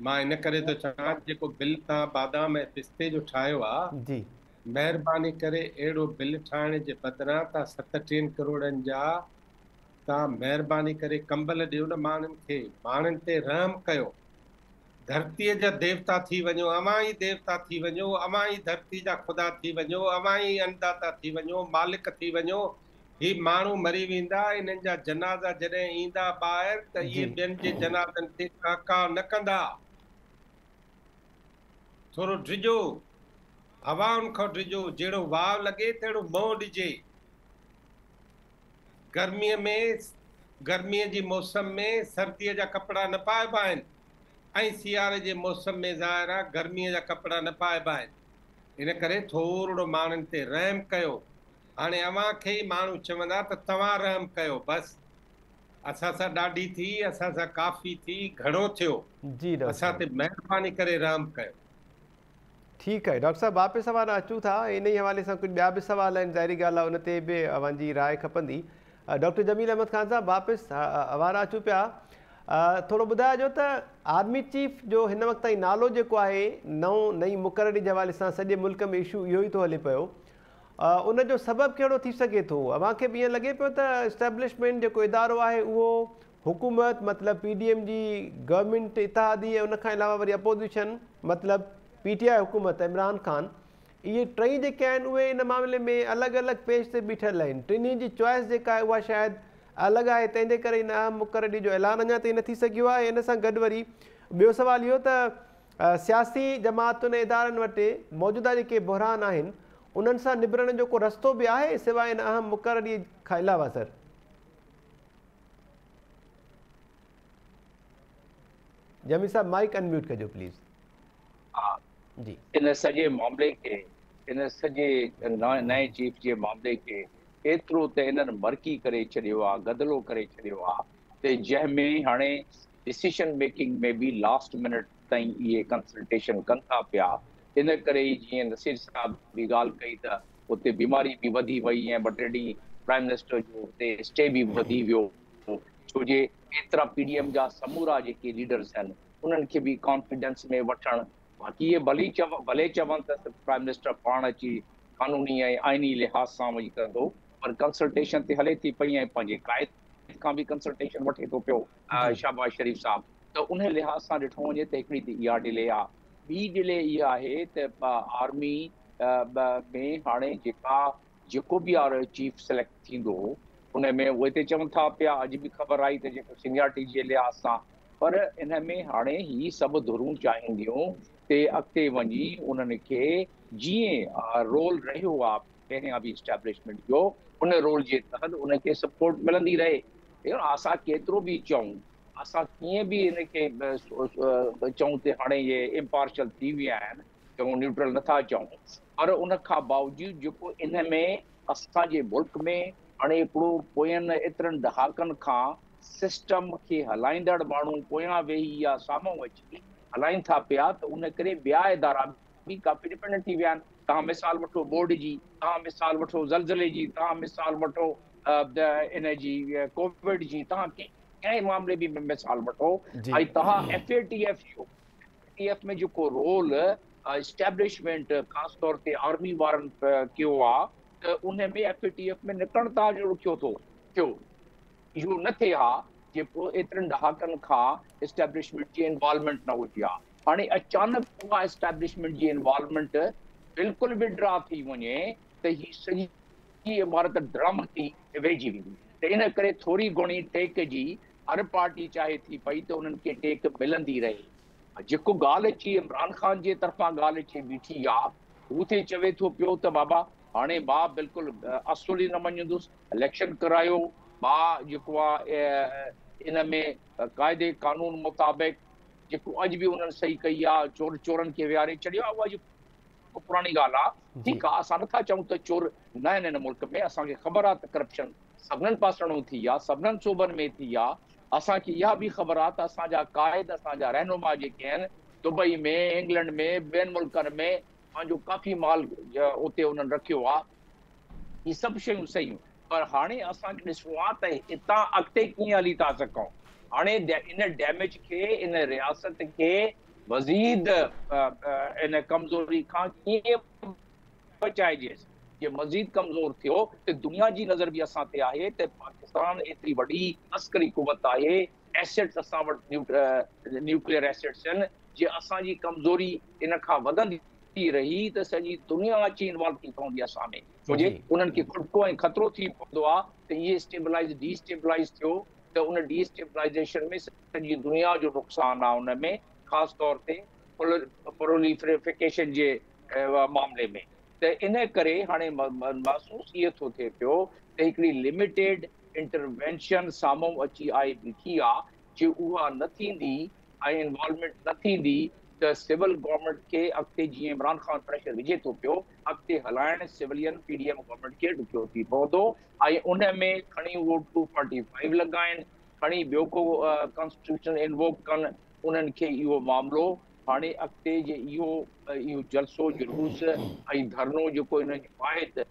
मां इन करे थो चवां जेको बिल तव्हां बादाम ऐं पिस्ते जो ठाहियो आहे, जी महिरबानी करे अहिड़ो बिल ठाहिण जे बदिरां तव्हां 37 करोड़नि जा तव्हां महिरबानी करे कंबल ॾियो न माण्हुनि खे, माण्हुनि ते रहम कयो। धरतीअ जा देवता थी वञो, अवां ई देवता थी वञो, अवां ई धरती जा ख़ुदा थी वञो, अवां ई अन्नदाता थी वञो, मालिक थी वञो। ही माण्हू मरी वेंदा, इन्हनि जा जनाज़ा जॾहिं ईंदा ॿाहिरि त इहे ॿियनि जे जनाज़नि ते काका न कंदा। थोरो डिॼो, हवाउनि खां डिॼो, जहिड़ो वाव लॻे तहिड़ो मोह ॾिजे। गर्मीअ जी मौसम में सर्दीअ जा कपिड़ा न पाइबा आहिनि, ऐं सियारे जे मौसम में ज़ाहिर आहे गर्मीअ जा कपिड़ा न पाइबा आहिनि। इन करे थोरो माण्हुनि ते रहम कयो। हाणे अव्हां खे ई माण्हू चवंदा त तव्हां रहम कयो, बसि असां सां ॾाढी थी, असां सां काफ़ी थी, घणो थियो, असां ते महिरबानी करे रहम कयो। ठीकु आहे डॉक्टर साहब, वापसि सवाल अचूं था, इन ई हवाले सां कुझु ॿिया बि सवाल आहिनि, ज़ाहिरी ॻाल्हि आहे उन ते बि अव्हांजी राय खपंदी। डॉक्टर जमील अहमद ख़ान साहब, वापसि हवाला अचूं पिया, थोरो ॿुधाइजो त आर्मी चीफ जो हिन वक़्त ताईं नालो जेको आहे नई मुक़ररी जे हवाले सां सॼे मुल्क में इशू इहो ई थो हले पियो, उन जो सबबु कहिड़ो थी सघे थो? अव्हांखे बि ईअं लॻे पियो त इस्टेब्लिशमेंट जेको इदारो आहे उहो हुकूमत मतिलबु PDM जी गवर्नमेंट इतिहादी ऐं उनखां अलावा वरी अपोज़िशन मतिलबु PTI हुकूमत इमरान ख़ान, इहे टई जेके आहिनि उहे इन मामले में अलॻि अलॻि पेज ते बीठल आहिनि। टिनी जी चॉइस जेका आहे उहा शायदि अलॻि आहे, तंहिंजे करे इन अहम मुक़ररी जो ऐलान अञा ताईं न थी सघियो आहे। इन सां गॾु वरी ॿियो सुवाल इहो त सियासी जमातुनि इदारनि वटि मौजूदा जेके बहरान आहिनि उन्हनि सां निबरण जो को रस्तो बि आहे सवाइ इन अहम मुक़ररी खां अलावा? सर जमी साहब, माइक अनम्यूट कजो प्लीज़। जी, इन सॼे मामले खे, इन सॼे नए चीफ जे मामले खे एतिरो त इन्हनि मरकी करे छॾियो आहे, गदलो करे छॾियो आहे त जंहिंमें हाणे डिसीशन मेकिंग में बि लास्ट मिनट ताईं इहे कंसल्टेशन कनि था पिया। इन करे जीअं नसीर साहब बि ॻाल्हि कई त उते बीमारी बि वधी वई ऐं 2-3 ॾींहं प्राइम मिनिस्टर जो उते स्टे बि वधी वियो, छो जे एतिरा PDM जा समूरा जेके लीडर्स आहिनि उन्हनि खे बि कॉन्फिडेंस में वठणु। बाक़ी इहे भले चवनि त प्राइम मिनिस्टर पाण अची कानूनी ऐं आइनी लिहाज़ सां वञी कंदो, पर कंसल्टेशन ते हले थी पई ऐं पंहिंजे क़ाइद खां बि कंसल्टेशन वठे थो पियो शहबाज शरीफ़ साहब। त उन लिहाज़ सां ॾिठो वञे त हिकिड़ी त इहा डिले आहे। ॿी डिले इहा आहे त आर्मी में हाणे जेको बि चीफ सिलेक्ट थींदो उन में उहे त चवनि था पिया, अॼु बि ख़बर आई त जेको सीनियरिटी जे लिहाज़ सां, पर इन में हाणे ही सभु धुरूं चाहींदियूं ते अॻिते वञी उन्हनि खे जीअं रोल रहियो आहे पहिरियां बि इस्टेब्लिशमेंट जो, उन रोल जे तहत उनखे सपोर्ट मिलंदी रहे। असां केतिरो बि चऊं, असां कीअं बि इनखे चऊं त हाणे इहे इम्पार्शल थी विया आहिनि, चऊं न्यूट्रल नथा चऊं, पर उन खां बावजूदि जेको इन में असांजे मुल्क में हाणे हिकिड़ो पोयनि एतिरनि ॾहाकनि खां सिस्टम खे हलाईंदड़ माण्हू पोयां वेही या साम्हूं अची हलाइनि था पिया, त उन करे ॿिया इदारा बि काफ़ी डिपेंडेंट थी विया आहिनि। तव्हां मिसाल वठो बोर्ड जी, तव्हां मिसाल वठो ज़लज़ले जी, तव्हां मिसाल वठो इन जी कोविड जी, तव्हां कंहिं मामले बि मिसाल वठो, ऐं तव्हां FATF में जेको रोल इस्टेब्लिशमेंट ख़ासि तौर ते आर्मी वारनि कयो आहे, त उन में FATF में निकिरण था जो थियो इहो न थिए हा जेको एतिरनि ॾहाकनि खां इस्टेब्लिशमेंट जी इन्वॉल्वमेंट न हुई आहे। हाणे अचानक उहा इस्टेब्लिशमेंट जी इन्वॉल्वमेंट बिल्कुलु विड्रॉ थी वञे त ही सॼी इमारत ड्रम थी वेहिजी वेंदी। त इन करे थोरी घणी टेक जी हर पार्टी चाहे थी पई त उन्हनि खे टेक मिलंदी रहे। जेको ॻाल्हि अची इमरान ख़ान जे तरफ़ां ॻाल्हि अची बीठी आहे, हू थिए चवे थो पियो त बाबा हाणे मां बिल्कुलु असुल ई न मञंदुसि, इलेक्शन करायो, मां जेको आहे इन में क़ाइदे कानून मुताबिक़ जेको अॼु बि उन्हनि सही कई आहे, चोरनि खे विहारे छॾियो आहे, उहा जेको पुराणी ॻाल्हि आहे। ठीकु आहे, असां नथा चऊं त चोर न आहिनि हिन मुल्क में, असांखे ख़बर आहे त करप्शन सभिनीनि पासणो थी आहे, सभिनीनि सूबनि में थी आहे। असांखे इहा बि ख़बर आहे त असांजा क़ाइद, असांजा रहनुमा जेके आहिनि दुबई में, इंग्लैंड में, ॿियनि मुल्कनि में पंहिंजो काफ़ी माल उते उन्हनि रखियो आहे। ही सभु शयूं सही, पर हाणे असांखे ॾिसणो आहे त हितां अॻिते कीअं हली था सघूं। हाणे इन डैमेज खे, इन रियासत खे मज़ीद इन कमज़ोरी खां कीअं बचाइजेसि। जे मज़ीद कमज़ोर थियो त दुनिया जी नज़र बि असां ते आहे त पाकिस्तान एतिरी वॾी अस्करी कुवत आहे, एसेट्स असां वटि न्यूक्लियर एसेट्स आहिनि जे असांजी कमज़ोरी इन खां वधंदी रही त सॼी दुनिया अची इन्वॉल्व थी पवंदी असां में, छोजे उन्हनि खे खुटको ऐं ख़तरो थी पवंदो आहे त इहे स्टेबलाइज़ डिस्टेबलाइज़ थियो त उन डिस्टेबलाइज़ेशन में सॼी दुनिया जो नुक़सानु आहे उन में, ख़ासि तौर ते प्रोलिफरेफिकेशन जे मामले में। त इन करे हाणे महसूसु इहो थो थिए पियो त हिकिड़ी लिमिटेड इंटरवेंशन साम्हूं अची आई बीठी आहे, जे उहा न थींदी ऐं इन्वॉल्वमेंट न थींदी त सिविल गवर्नमेंट खे अॻिते जीअं इमरान ख़ान प्रेशर विझे थो पियो अॻिते हलाइण सिविलियन पीडीएम गवर्नमेंट खे ॾुखियो थी पवंदो ऐं उन में खणी उहो 245 लॻाइनि, खणी ॿियो को कॉन्स्टिट्यूशन इनवोक कनि, उन्हनि खे इहो मामिलो हाणे अॻिते जे इहो जलसो जुलूस ऐं धरनो जेको हिन जो आहे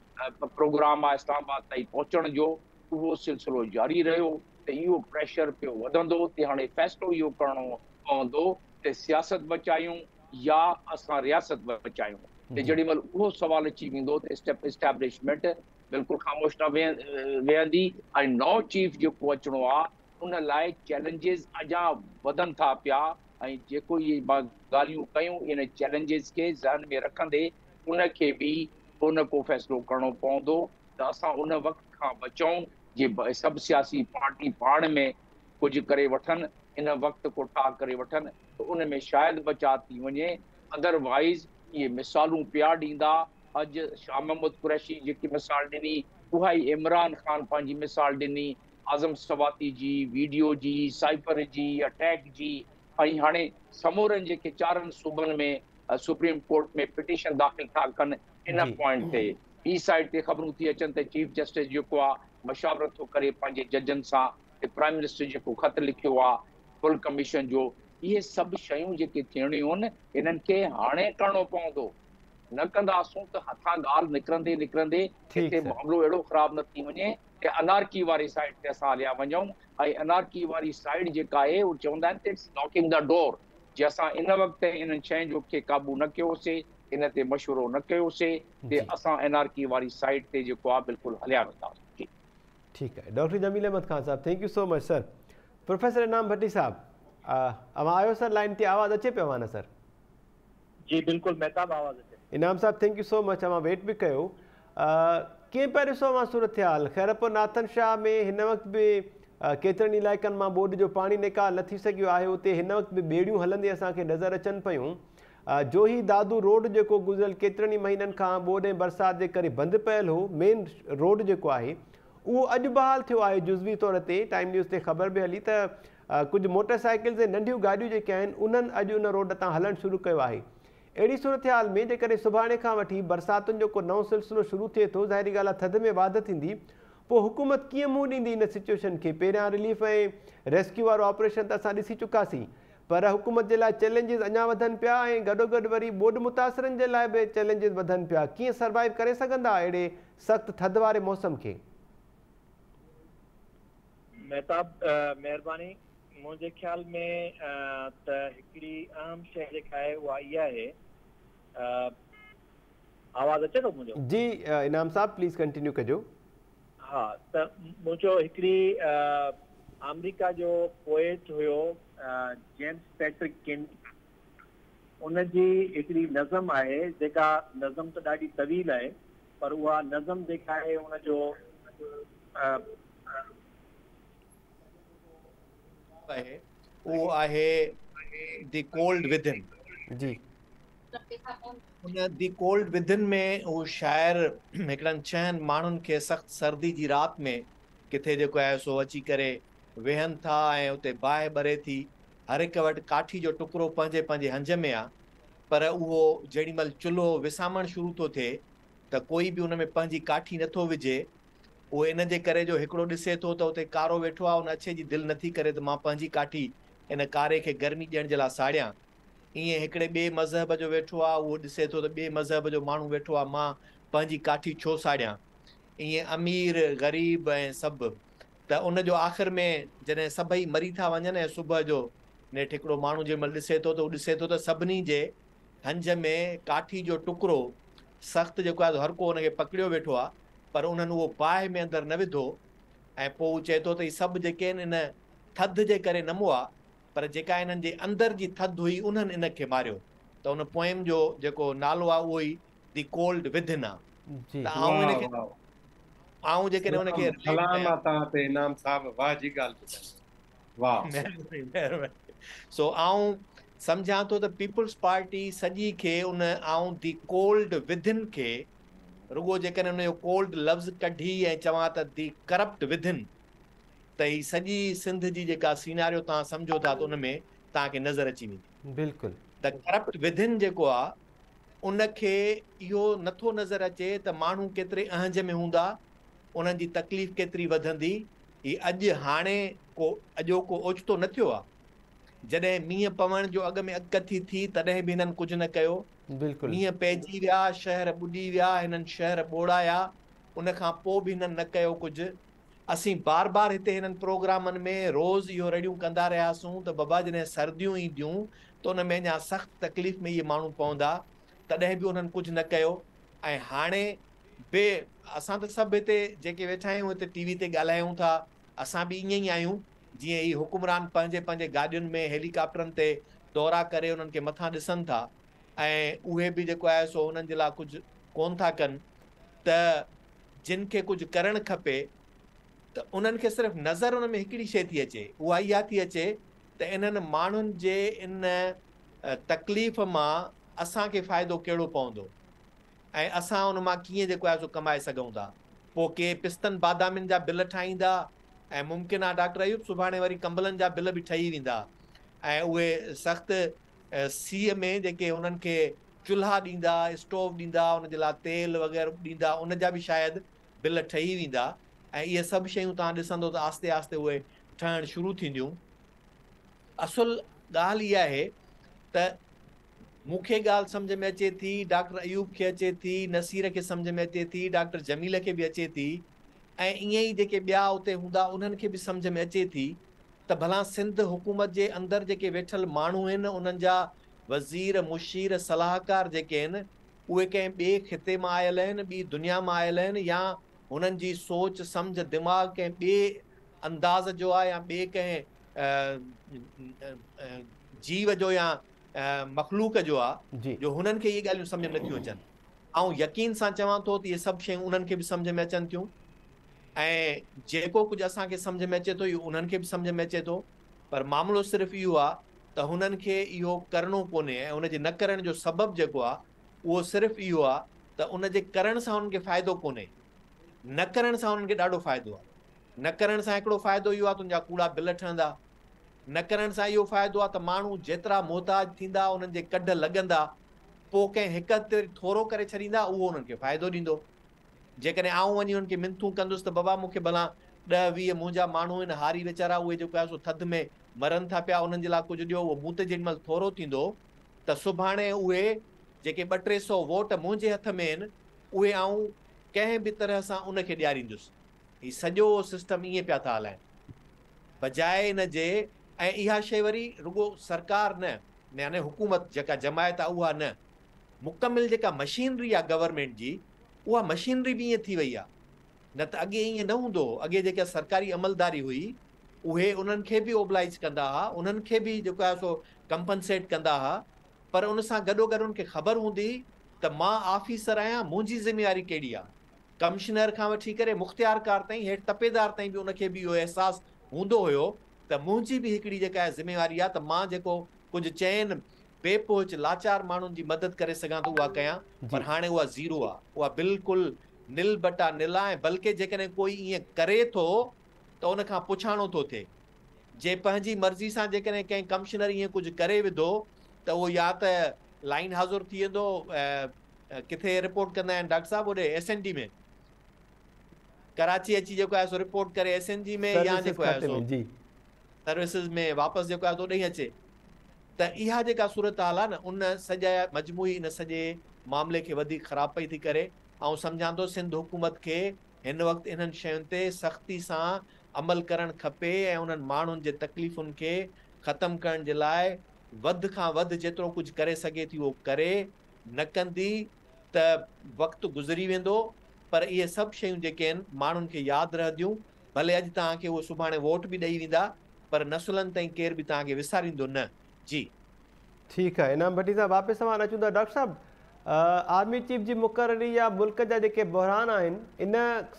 प्रोग्राम आहे इस्लामाबाद ताईं पहुचण जो, उहो सिलसिलो जारी रहियो त इहो प्रेशर पियो वधंदो ते हाणे फ़ैसिलो इहो करणो पवंदो त सियासत बचायूं या असां रियासत बचायूं। त जेॾीमहिल उहो सुवालु अची वेंदो त इस्टेब्लिशमेंट बिल्कुलु ख़ामोश न वेहंदी ऐं नओं चीफ जेको अचिणो आहे उन लाइ चैलेंजिस अञा वधनि था पिया ऐं जेको इहे ॻाल्हियूं कयूं इन चैलेंजिस खे ज़हन में रखंदे उनखे बि उन को फ़ैसिलो करणो पवंदो त असां उन वक़्त खां बचूं जे सभु सियासी पार्टी पाण में कुझु करे वठनि, इन वक़्त को ठाह करे वठनि त उन में शायदि बचा थी वञे। अदरवाइज़ इहे मिसालूं पिया ॾींदा, अॼु शाह महमूद कुरैशी जेकी मिसाल ॾिनी उहा ई इमरान ख़ान पंहिंजी मिसाल ॾिनी, आज़म सवाती जी, वीडियो जी, साइफर जी, अटैक जी, ऐं हाणे समूरनि जेके 4 सूबनि में सुप्रीम कोर्ट में पिटीशन दाख़िल था कनि इन पॉइंट ते। ॿी साइड ते ख़बरूं थी अचनि त चीफ जस्टिस जेको आहे मशावरत थो करे पंहिंजे जजनि सां, प्राइम मिनिस्टर जेको ख़त लिखियो आहे फुल कमीशन जो, इहे सभु शयूं जेके थियणियूं आहिनि इन्हनि खे हाणे करणो पवंदो, न कंदासूं त हथां ॻाल्हि निकिरंदे निकिरंदे हिते मामिलो अहिड़ो ख़राबु न थी वञे कि अनारकी वारी साइड ते असां हलिया वञूं ऐं अनारकी वारी साइड जेका आहे उहे चवंदा आहिनि इट्स नॉकिंग द डोर, जे असां इन वक़्तु इन्हनि शयुनि जो खे क़ाबू न कयोसीं, इन ते मशवरो न कयोसीं ते असां अनारकी वारी साइड ते जेको आहे बिल्कुलु हलिया वेंदासीं। ठीक है डॉक्टर जमील अहमद खान साहब, thank you so much sir. Professor Inam Bhatti साहब, अवां आयो सर लाइन ते, आवाज़ अचे पियो न सर? जी बिल्कुलु महताब आवाज़ अचे। इनाम साहब थैंक यू सो मच, अवां वेट भी कयो। कीअं पिया ॾिसो अवां सूरत हाल? खैरपुर नाथन शाह में हिन वक़्तु बि केतिरनि इलाइक़नि मां बोर्ड जो पाणी निकाल न थी सघियो आहे, उते हिन वक़्तु बि ॿेड़ियूं हलंदी असांखे नज़र अचनि पियूं। जोही दादू रोड जेको गुज़िरियल केतिरनि महीननि खां ॿोॾ ऐं बरसाति जे करे बंदि पियल हो, मेन रोड जेको आहे उहो अॼु बहाल थियो आहे जुज़वी तौर ते। टाइम न्यूज़ ते ख़बर बि हली त कुझु मोटरसाइकिल्स ऐं नंढियूं गाॾियूं जेके आहिनि उन्हनि अॼु उन रोड तां हलणु शुरू कयो आहे। अहिड़ी सूरत हाल में जेकॾहिं सुभाणे खां वठी बरसातुनि जो को नओं सिलसिलो शुरू थिए थो, ज़ाहिरी ॻाल्हि आहे थधि में वाध थींदी, पोइ हुकूमत कीअं मुंहुं ॾींदी इन सिचुएशन खे? पहिरियां रिलीफ ऐं रेस्क्यू वारो ऑपरेशन त असां ॾिसी चुकासीं, पर हुकूमत जे लाइ चैलेंजिस अञा वधनि पिया ऐं गॾोगॾु वरी ॿोॾ मुतासिरनि जे लाइ बि चैलेंजिस वधनि पिया। कीअं सर्वाइव करे सघंदा अहिड़े सख़्तु थधि वारे मौसम खे? महताब महिरबानी, मुंहिंजे ख़्याल में त हिकिड़ी अहम शइ जेका आहे उहा इहा आहे, आवाज़ अचे थो मुंहिंजो? जी इनाम साहब प्लीज़ कंटिन्यू कजो। हाँ, त मुंहिंजो हिकिड़ी अमेरिका जो पोएट हुयो जेम्स पैट्रिक किन, उनजी हिकिड़ी नज़म आहे जेका नज़म त ॾाढी तवील आहे, पर उहा नज़म जेका आहे उनजो वो आहे द कोल्ड विदिन। जी उन द कोल्ड विदिन में वो शायर हिकिड़नि 6 माण्हुनि खे सख़्तु सर्दी जी राति में किथे जेको आहे सो अची करे वेहनि था ऐं उते बाहि ॿरे थी, हर हिक वटि काठी जो टुकड़ो पंहिंजे पंहिंजे हंज में आहे, पर उहो जेॾीमहिल चुल्हो विसामणु शुरू थो थिए त कोई बि उन में पंहिंजी काठी नथो विझे। उहो इन जे करे जो हिकिड़ो ॾिसे थो त उते कारो वेठो आहे, उन अछे जी दिलि नथी करे त मां पंहिंजी काठी इन कारे खे गर्मी ॾियण जे लाइ साड़ियां। ईअं हिकिड़े ॿिए मज़हब जो वेठो आहे, उहो ॾिसे थो त ॿिए मज़हब जो माण्हू वेठो आहे, मां पंहिंजी काठी छो साड़ियां। ईअं अमीर ग़रीब ऐं सभु, त उन जो आख़िर में जॾहिं सभई मरी था वञनि ऐं सुबुह जो नेठि हिकिड़ो माण्हू जंहिंमहिल ॾिसे थो त उहो ॾिसे थो त सभिनी जे हंज में काठी जो टुकड़ो सख़्तु जेको आहे हर को उनखे पकड़ियो वेठो आहे, पर उन्हनि उहो बाहि में अंदरि न विधो। ऐं पोइ चए थो त इहे सभु जेके आहिनि इन थधि जे करे नमो आहे, पर जेका इन्हनि जे अंदरि जी थधि हुई उन्हनि इन खे मारियो। त उन पोएम जो जेको नालो आहे उहो ई दी कोल्ड विदिन आहे। त आऊं इनखे आऊं जेकॾहिं उनखे सलाम आहे तव्हां ते इनाम साहब, वाह जी ॻाल्हि ॿुधाई, वाह। महिरबानी। सो आऊं सम्झां थो त पीपल्स पार्टी सॼी खे उन आऊं दी कोल्ड विदिन खे रुगो जेकॾहिं उनजो कोल्ड लफ़्ज़ कढी ऐं चवां त दी करप्ट विदिन, त ही सॼी सिंध जी जेका सीनारियो तव्हां सम्झो था त उन में तव्हांखे नज़र अची वेंदी। बिल्कुलु। त करप्ट विदिन जेको आहे उनखे इहो नथो नज़र अचे त माण्हू केतिरे अहंज में हूंदा, उन्हनि जी तकलीफ़ केतिरी वधंदी। ही अॼु हाणे को अॼोको ओचितो न थियो आहे। जॾहिं मींहं पवण जो अॻ में अॻकथी थी तॾहिं बि हिननि कुझु न कयो। बिल्कुलु। मींहं पइजी विया, शहर ॿुॾी विया, हिननि शहर ॿोड़ाया, उन खां पोइ बि हिननि न कयो कुझु। असीं बार बार हिते हिननि प्रोग्रामनि में रोज़ इहो रड़ियूं कंदा रहियासीं त बाबा जॾहिं सर्दियूं ईंदियूं त उन में अञा सख़्तु तकलीफ़ में इहे माण्हू पवंदा, तॾहिं बि उन्हनि कुझु न कयो। ऐं हाणे बे असां त सभु हिते जेके वेठा आहियूं हिते टीवी ते ॻाल्हायूं था, असां बि ईअं ई आहियूं जीअं ही हुकुमरान पंहिंजे पंहिंजे गाॾियुनि में हेलीकॉप्टरनि ते दौरा करे उन्हनि खे मथां ॾिसनि था, ऐं उहे बि जेको आहे सो उन्हनि जे लाइ कुझु कोन था कनि। त जिन खे कुझु करणु खपे त उन्हनि खे सिर्फ़ु नज़र उन में हिकिड़ी शइ थी अचे, उहा इहा थी अचे त इन्हनि माण्हुनि जे इन तकलीफ़ मां असांखे फ़ाइदो कहिड़ो पवंदो ऐं असां उन मां कीअं जेको आहे सो कमाए सघूं था। पोइ के पिस्तनि बादामियुनि जा बिल ठाहींदा ऐं मुमकिन आहे डॉक्टर अयूब सुभाणे वरी कंबलनि जा बिल बि ठही वेंदा, ऐं उहे सख़्तु सीअ में जेके उन्हनि खे चुल्हा ॾींदा, स्टोव ॾींदा, उन जे लाइ तेल वग़ैरह ॾींदा, उन जा बि शायदि बिल ठही वेंदा। ऐं इहे सभु शयूं तव्हां ॾिसंदो त आस्ते आस्ते उहे ठहणु शुरू थींदियूं। असुल ॻाल्हि इहा आहे त मूंखे ॻाल्हि सम्झ में अचे थी, डॉक्टर अयूब खे अचे थी, नसीर खे सम्झ में अचे थी, डॉक्टर जमील खे बि अचे थी, ऐं ईअं ई जेके ॿिया उते हूंदा उन्हनि खे बि सम्झ में अचे थी त भला सिंध हुकूमत जे अंदरि जेके वेठल माण्हू आहिनि, उन्हनि जा वज़ीर, मुशीर, सलाहकार जेके आहिनि, उहे कंहिं ॿिए खिते मां आयल आहिनि, ॿी दुनिया मां आयल आहिनि, या उन्हनि जी सोच सम्झ दिमाग़ कंहिं ॿिए अंदाज़ जो आहे, या ॿिए कंहिं जीव जो या मखलूक जो आहे, जो हुननि खे इहे ॻाल्हियूं सम्झ में नथियूं अचनि। ऐं यकीन सां चवां थो त इहे सभु शयूं उन्हनि खे बि सम्झ में अचनि थियूं, ऐं जेको कुझु असांखे सम्झ में अचे थो इहो उन्हनि खे बि सम्झ में अचे थो। पर मामिलो सिर्फ़ु इहो आहे त हुननि खे इहो करिणो कोन्हे, ऐं उनजे न करण जो सबबु जेको आहे उहो सिर्फ़ु इहो आहे त उन जे करण सां उन्हनि खे फ़ाइदो कोन्हे, न करण सां उन्हनि खे ॾाढो फ़ाइदो आहे। न करण सां हिकिड़ो फ़ाइदो इहो आहे तुंहिंजा कूड़ा बिल ठहंदा, न करण सां इहो फ़ाइदो आहे त माण्हू जेतिरा मोहताज थींदा, उन्हनि जे कढ लॻंदा, पोइ कंहिं हिक ते थोरो करे छॾींदा, उहो उन्हनि खे फ़ाइदो ॾींदो। जेकॾहिं आऊं वञी उन्हनि खे मिनथूं कंदुसि त बाबा मूंखे भला 10-20 मुंहिंजा माण्हू आहिनि हारी वीचारा, उहे जेको आहे सो थधि में मरनि था पिया, उन्हनि जे लाइ कुझु ॾियो, उहो मूं ते जेॾीमहिल थोरो थींदो त सुभाणे उहे जेके 200-300 वोट मुंहिंजे हथ में आहिनि, उहे आऊं कंहिं बि तरह सां उनखे ॾियारींदुसि। हीउ सॼो सिस्टम ईअं पिया था हलाइनि बजाए इन जे। ऐं इहा शइ वरी रुगो सरकार न, यानी हुकूमत जेका जमायत आहे उहा न, मुकमिल जेका मशीनरी आहे गवर्नमेंट जी, उहा मशीनरी बि ईअं थी वई आहे। न त अॻे ईअं न हूंदो हो। अॻे जेका सरकारी अमलदारी हुई उहे उन्हनि खे बि ओबलाइज कंदा हुआ, उन्हनि खे बि जेको आहे सो कंपनसेट कंदा हुआ, पर उन सां गॾोगॾु उन्हनि खे ख़बर हूंदी त मां ऑफिसर आहियां, मुंहिंजी ज़िमेवारी कहिड़ी आहे। कमिश्नर खां वठी करे मुख़्तियारकार ताईं, हेठि तपेदार ताईं बि उनखे बि इहो अहसासु हूंदो हुयो त मुंहिंजी बि हिकिड़ी जेका आहे ज़िमेवारी आहे त मां जेको कुझु चयनि बेपोच लाचार माण्हुनि जी मदद करे सघां थो उहा कयां। पर हाणे उहा ज़ीरो आहे, उहा बिल्कुलु निल बटा निल आहे। बल्कि जेकॾहिं कोई ईअं करे थो त उन खां पुछाणो थो थिए। जे पंहिंजी मर्ज़ी सां जेकॾहिं कंहिं कमिश्नर ईअं कुझु करे विधो त उहो या त लाइन हाज़ुर थी वेंदो, किथे रिपोर्ट कंदा आहिनि डॉक्टर साहिबु, होॾे SND में, कराची अची जेको आहे सो रिपोर्ट करे SNG में, या जेको आहे सो सर्विसिस में वापसि जेको आहे तो ॾेई अचे। त इहा जेका सूरत हाल आहे न, उन सॼा मजमूई इन सॼे मामले खे वधीक ख़राब पई थी करे। ऐं सम्झां थो सिंध हुकूमत खे हिन वक़्तु इन्हनि शयुनि ते सख़्ती सां अमल करणु खपे, ऐं उन्हनि माण्हुनि जे तकलीफ़ुनि खे ख़तमु करण जे लाइ वधि खां वधि जेतिरो कुझु करे सघे थी उहो करे। न कंदी त वक़्तु गुज़री वेंदो, पर इहे सभु शयूं जेके आहिनि माण्हुनि खे यादि रहंदियूं। भले अॼु तव्हांखे उहे सुभाणे वोट बि ॾेई वेंदा, पर नसुलनि ताईं केर बि तव्हांखे विसारींदो न। जी ठीकु आहे। इनाम भट्टी साहब वापसि सवाल अचूं था। डॉक्टर साहब, आर्मी चीफ जी मुक़ररी या मुल्क जा जेके बहरान आहिनि, इन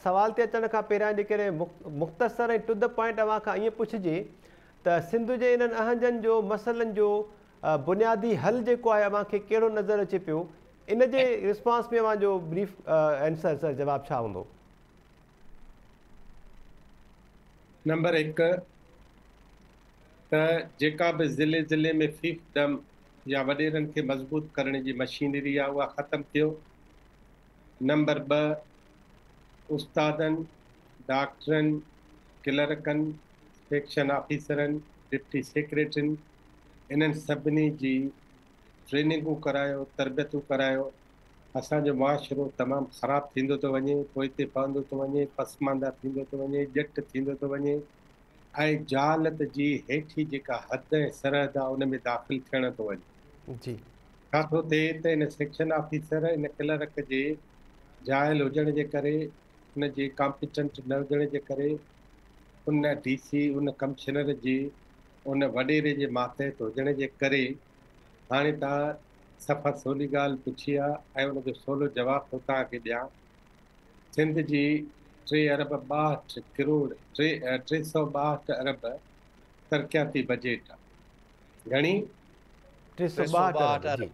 सवाल ते अचण खां पहिरियां जेकॾहिं मुख़्तसर ऐं टू द पॉइंट अव्हां खां ईअं पुछिजे त सिंध जे इन्हनि अहंजनि जो मसइलनि जो बुनियादी हल जेको आहे अव्हां खे कहिड़ो नज़र अचे पियो, इन जे रिस्पॉन्स में अव्हां जो ब्रीफ आंसर सर जवाबु छा हूंदो? नंबर 1 त जेका बि ज़िले ज़िले में फ़ीफडम या वॾेरनि खे मज़बूत करण जी मशीनरी आहे उहा ख़तमु थियो। नंबर 2 उस्तादनि, डॉक्टरनि, क्लर्कनि, सेक्शन ऑफिसरनि, डिप्टी सेक्रेटरिनि, इन्हनि सभिनी जी ट्रेनिंगूं करायो, तरबियतूं करायो। असांजो मुआशिरो तमामु ख़राबु थींदो थो वञे, पोइ ते पवंदो थो वञे, पसमांदा थींदो थो वञे, ॼट थींदो थो वञे, ऐं जहालत जी हेठी जेका हद ऐं सरहद आहे उन में दाख़िल थियण थो वञे। जी छा थो थिए त इन सेक्शन ऑफिसर, इन क्लर्क जे जाइल हुजण जे करे, उन जे कॉम्पिटेंट न हुजण जे करे, उन DC, उन कमिश्नर जी, उन वॾेरे जे मातहत हुजण जे करे हाणे तव्हां सफ़ा सवली ॻाल्हि पुछी आहे ऐं उनजो सवलो जवाबु थो तव्हांखे ॾियां। सिंध जी 3 अरब 62 करोड़ 362 अरब तरक़ियाती बजेट आहे। घणी? 362 अरब।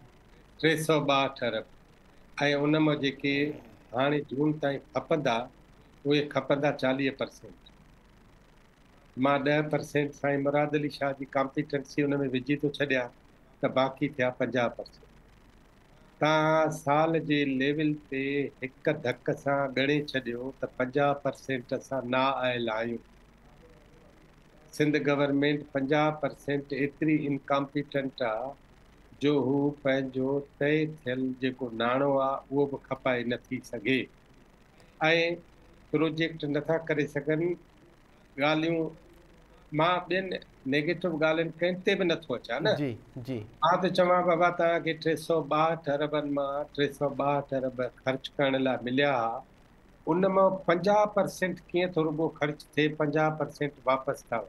362 अरब। ऐं उन मां जेके हाणे जून ताईं खपंदा उहे खपंदा 40%। मां 10% साईं मुराद अली शाह जी कॉम्पिटेंसी उन में विझी थो छॾियां त बाक़ी थिया 50%। तव्हां साल जे लेवल ते हिक धक सां ॻणे छॾियो त 50% असां ना आयल आहियूं। सिंध गवर्नमेंट 50% एतिरी इनकॉम्पिटेंट आहे जो हू पंहिंजो तय थियल जेको नाणो आहे उहो बि खपाए नथी सघे ऐं प्रोजेक्ट नथा करे सघनि। ॻाल्हियूं मां ॿियनि नेगेटिव ॻाल्हियुनि कंहिं ते बि नथो अचां न। जी जी मां त चवां बाबा तव्हांखे 362 अरबनि मां 362 अरब ख़र्च करण लाइ मिलिया, उन मां 50% कीअं थो रुॻो ख़र्च थिए, 50% वापसि था।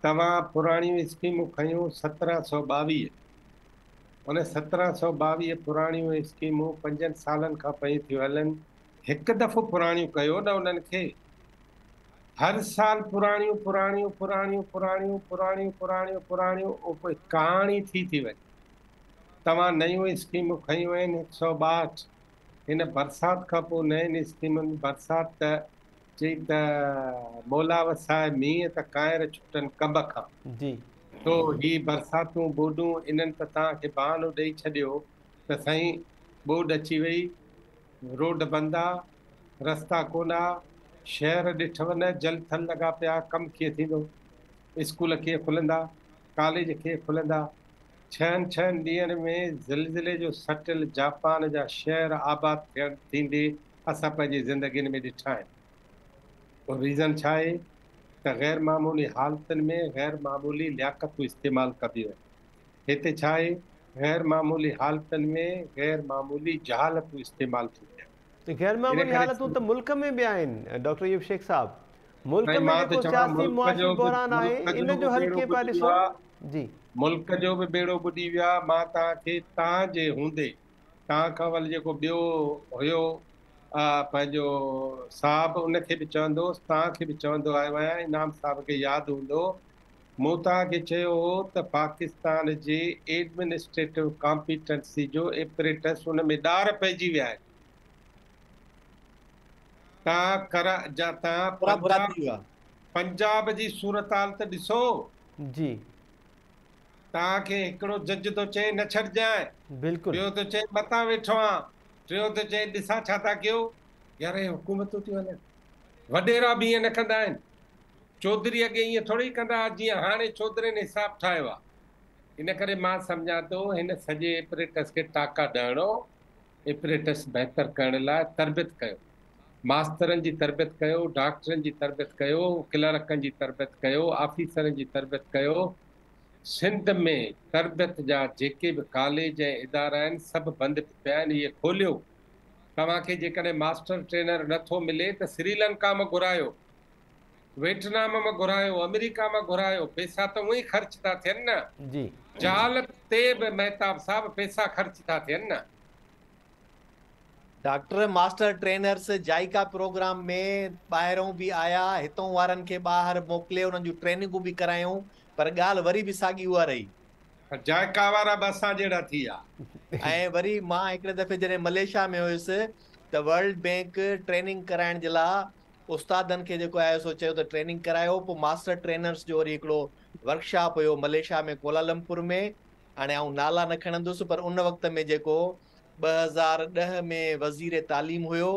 तव्हां पुराणियूं स्कीमूं खयूं 1722, उन 1722 पुराणियूं स्कीमूं 5 सालनि खां पयूं थियूं हलनि। हिकु दफ़ो पुराणियूं कयो न उन्हनि खे, हर साल पुराणियूं पुराणियूं पुराणियूं पुराणियूं पुराणियूं पुराणियूं पुराणियूं पोइ कहाणी थी वञे। तव्हां नयूं स्कीमूं खयूं आहिनि 162, हिन बरसाति खां पोइ नयुनि स्कीमुनि बरसाति त चई त मोला वसाए मींहं त कायर छुटनि कब खां। जी तो ही बरसातूं बोडूं इन्हनि त तव्हांखे बहानो ॾेई छॾियो त साईं बोड अची वई, रोड बंदि आहे, रस्ता कोन आहे, शहर ॾिठव न जल थल लॻा पिया, कमु कीअं थींदो, स्कूल कीअं खुलंदा, कॉलेज कीअं खुलंदा। 6 ॾींहंनि में ज़िलज़िले जो सटिल जापान जा शहर आबाद थियण थींदे असां पंहिंजी ज़िंदगीनि में ॾिठा आहिनि। और रीज़न छा आहे त ग़ैर मामूली हालतुनि में ग़ैर मामूली लियाकतूं इस्तेमालु कबियूं आहिनि। हिते छा आहे, ग़ैर मामूली हालतुनि में ग़ैर मामूली जहालतूं इस्तेमालु थी पिया। गैर मामूली हालतूं त मुल्क में बि आहिनि डॉक्टर यूब शेख साहब। मुल्क साईं में मां जेको त चवां सियासी मुआशी बहरान आहे इन जो हल कीअं पिया ॾिसो? जी मुल्क जो बि बेड़ो ॿुॾी विया। मां तव्हांखे तव्हांजे हूंदे तव्हां खां वल जेको ॿियो हुयो पंहिंजो साहब, उनखे बि चवंदोसि, तव्हांखे बि चवंदो आयो आहियां, इनाम साहब खे यादि हूंदो, मूं तव्हांखे चयो हो त पाकिस्तान जे एडमिनिस्ट्रेटिव कॉम्पिटेंसी जो एपरेटस उन में ॾार पइजी विया आहिनि। तव्हां पंजाब जी सूरत हाल त ॾिसो। जी तव्हांखे हिकिड़ो जज थो चए न छॾजांइ, बिल्कुलु, ॿियो थो चए मथां वेठो आहियां, टियों थो चए ॾिसां छा था कयो। यार हे हुकूमतूं थियूं हलनि, वॾेरा बि ईअं न कंदा आहिनि। चौधरी अॻे ईअं थोरी कंदा जीअं हाणे चौधरीनि हिसाब ठाहियो आहे। इन करे मां सम्झां थो हिन सॼे एपरेटस खे टाका ॾियणो, एपरेटस बहितर करण लाइ तरबियत कयो, मास्तरनि जी तरबियत कयो, डॉक्टरनि जी तरबियत कयो, क्लर्कनि जी तरबियत कयो, ऑफिसरनि जी तरबियत कयो। सिंध में तरबियत जा जेके बि कॉलेज ऐं इदारा आहिनि सभु बंदि पिया आहिनि, इहे खोलियो। तव्हांखे जेकॾहिं मास्टर ट्रेनर नथो मिले त श्रीलंका मां घुरायो, वियतनाम में घुरायो, अमेरिका में घुरायो, पैसा तो वही खर्च था थियन न। जी जाल ते भी मेहताब साहब पैसा खर्च था थियन न। Doctor master trainers JICA program में ॿाहिरों बि आया, हितों वारनि खे ॿाहिरि मोकिले उन्हनि जूं ट्रेनिंगूं बि करायूं, पर ॻाल्हि वरी बि साॻी उहा रही। जाइका वारा बि असां जहिड़ा थी विया। ऐं वरी मां हिकिड़े दफ़े जॾहिं मलेशिया में हुयुसि त वर्ल्ड बैंक ट्रेनिंग कराइण जे लाइ उस्तादनि खे जेको आहे सो चयो त ट्रेनिंग करायो। पोइ मास्टर ट्रेनर्स जो वरी हिकिड़ो वर्कशॉप हुयो मलेशिया में कोलालमपुर में। हाणे आउं नाला न खणंदुसि, पर उन वक़्त में जेको 2010 में वज़ीर तालीम हुयो,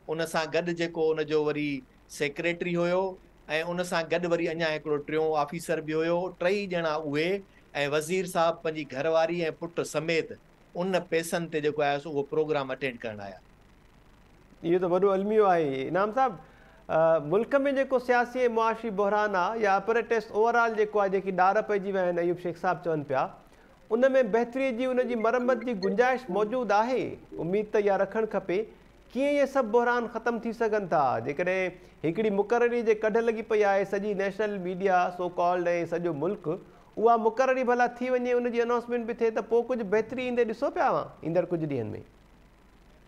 उन सां गॾु जेको उनजो वरी सेक्रेटरी हुयो, ऐं उन सां गॾु वरी अञा हिकिड़ो टियों ऑफिसर बि हुयो, टई ॼणा उहे, ऐं वज़ीर साहब पंहिंजी घरवारी ऐं पुट समेत उन पैसनि ते जेको आहे सो उहो प्रोग्राम अटेंड करण आया। इहो त वॾो अलमियो आहे। इनाम साहब, मुल्क में जेको सियासी ऐं मुआशी बहरान आहे या अपरेटिस ओवरऑल जेको आहे, जेकी ॾार पइजी विया आहिनि, अयूब शेख साहब चवनि पिया, उन में बहितरी जी उनजी मरम्मत जी गुंजाइश मौजूदु आहे? उमेद त इहा रखणु खपे। कीअं इहे सभु बहरान ख़तमु थी सघनि था? जेकॾहिं हिकिड़ी मुक़ररी जे कढ लॻी पई आहे, सॼी नेशनल मीडिया सो कॉल्ड ऐं सॼो मुल्क, उहा मुक़ररी भला थी वञे, उनजी अनाउंसमेंट बि थिए, त पोइ कुझु बहितरी ईंदे ॾिसो पिया हुआ ईंदड़ कुझु ॾींहंनि में?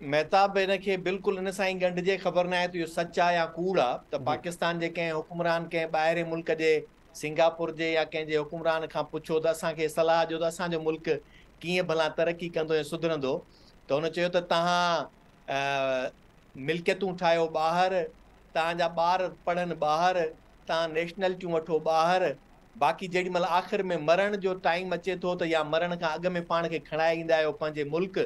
महताब हिन खे बिल्कुलु इन सां ई ॻंढिजे, ख़बर न आहे त इहो सच आहे या कूड़ आहे त पाकिस्तान जे कंहिं हुकुमरान कंहिं ॿाहिरि मुल्क जे, सिंगापुर जे या कंहिंजे हुकुमरान खां पुछो त असांखे सलाह ॾियो त असांजो मुल्क कीअं भला तरक़ी कंदो ऐं सुधरंदो, त हुन चयो त तव्हां मिल्कियतूं ठाहियो ॿाहिरि, तव्हांजा ॿार पढ़नि ॿाहिरि, तव्हां नेशनलिटियूं वठो ॿाहिरि, बाक़ी जेॾी महिल आख़िर में मरण जो टाइम अचे थो त या मरण खां अॻु में पाण खे खणाए ईंदा आहियो पंहिंजे मुल्क,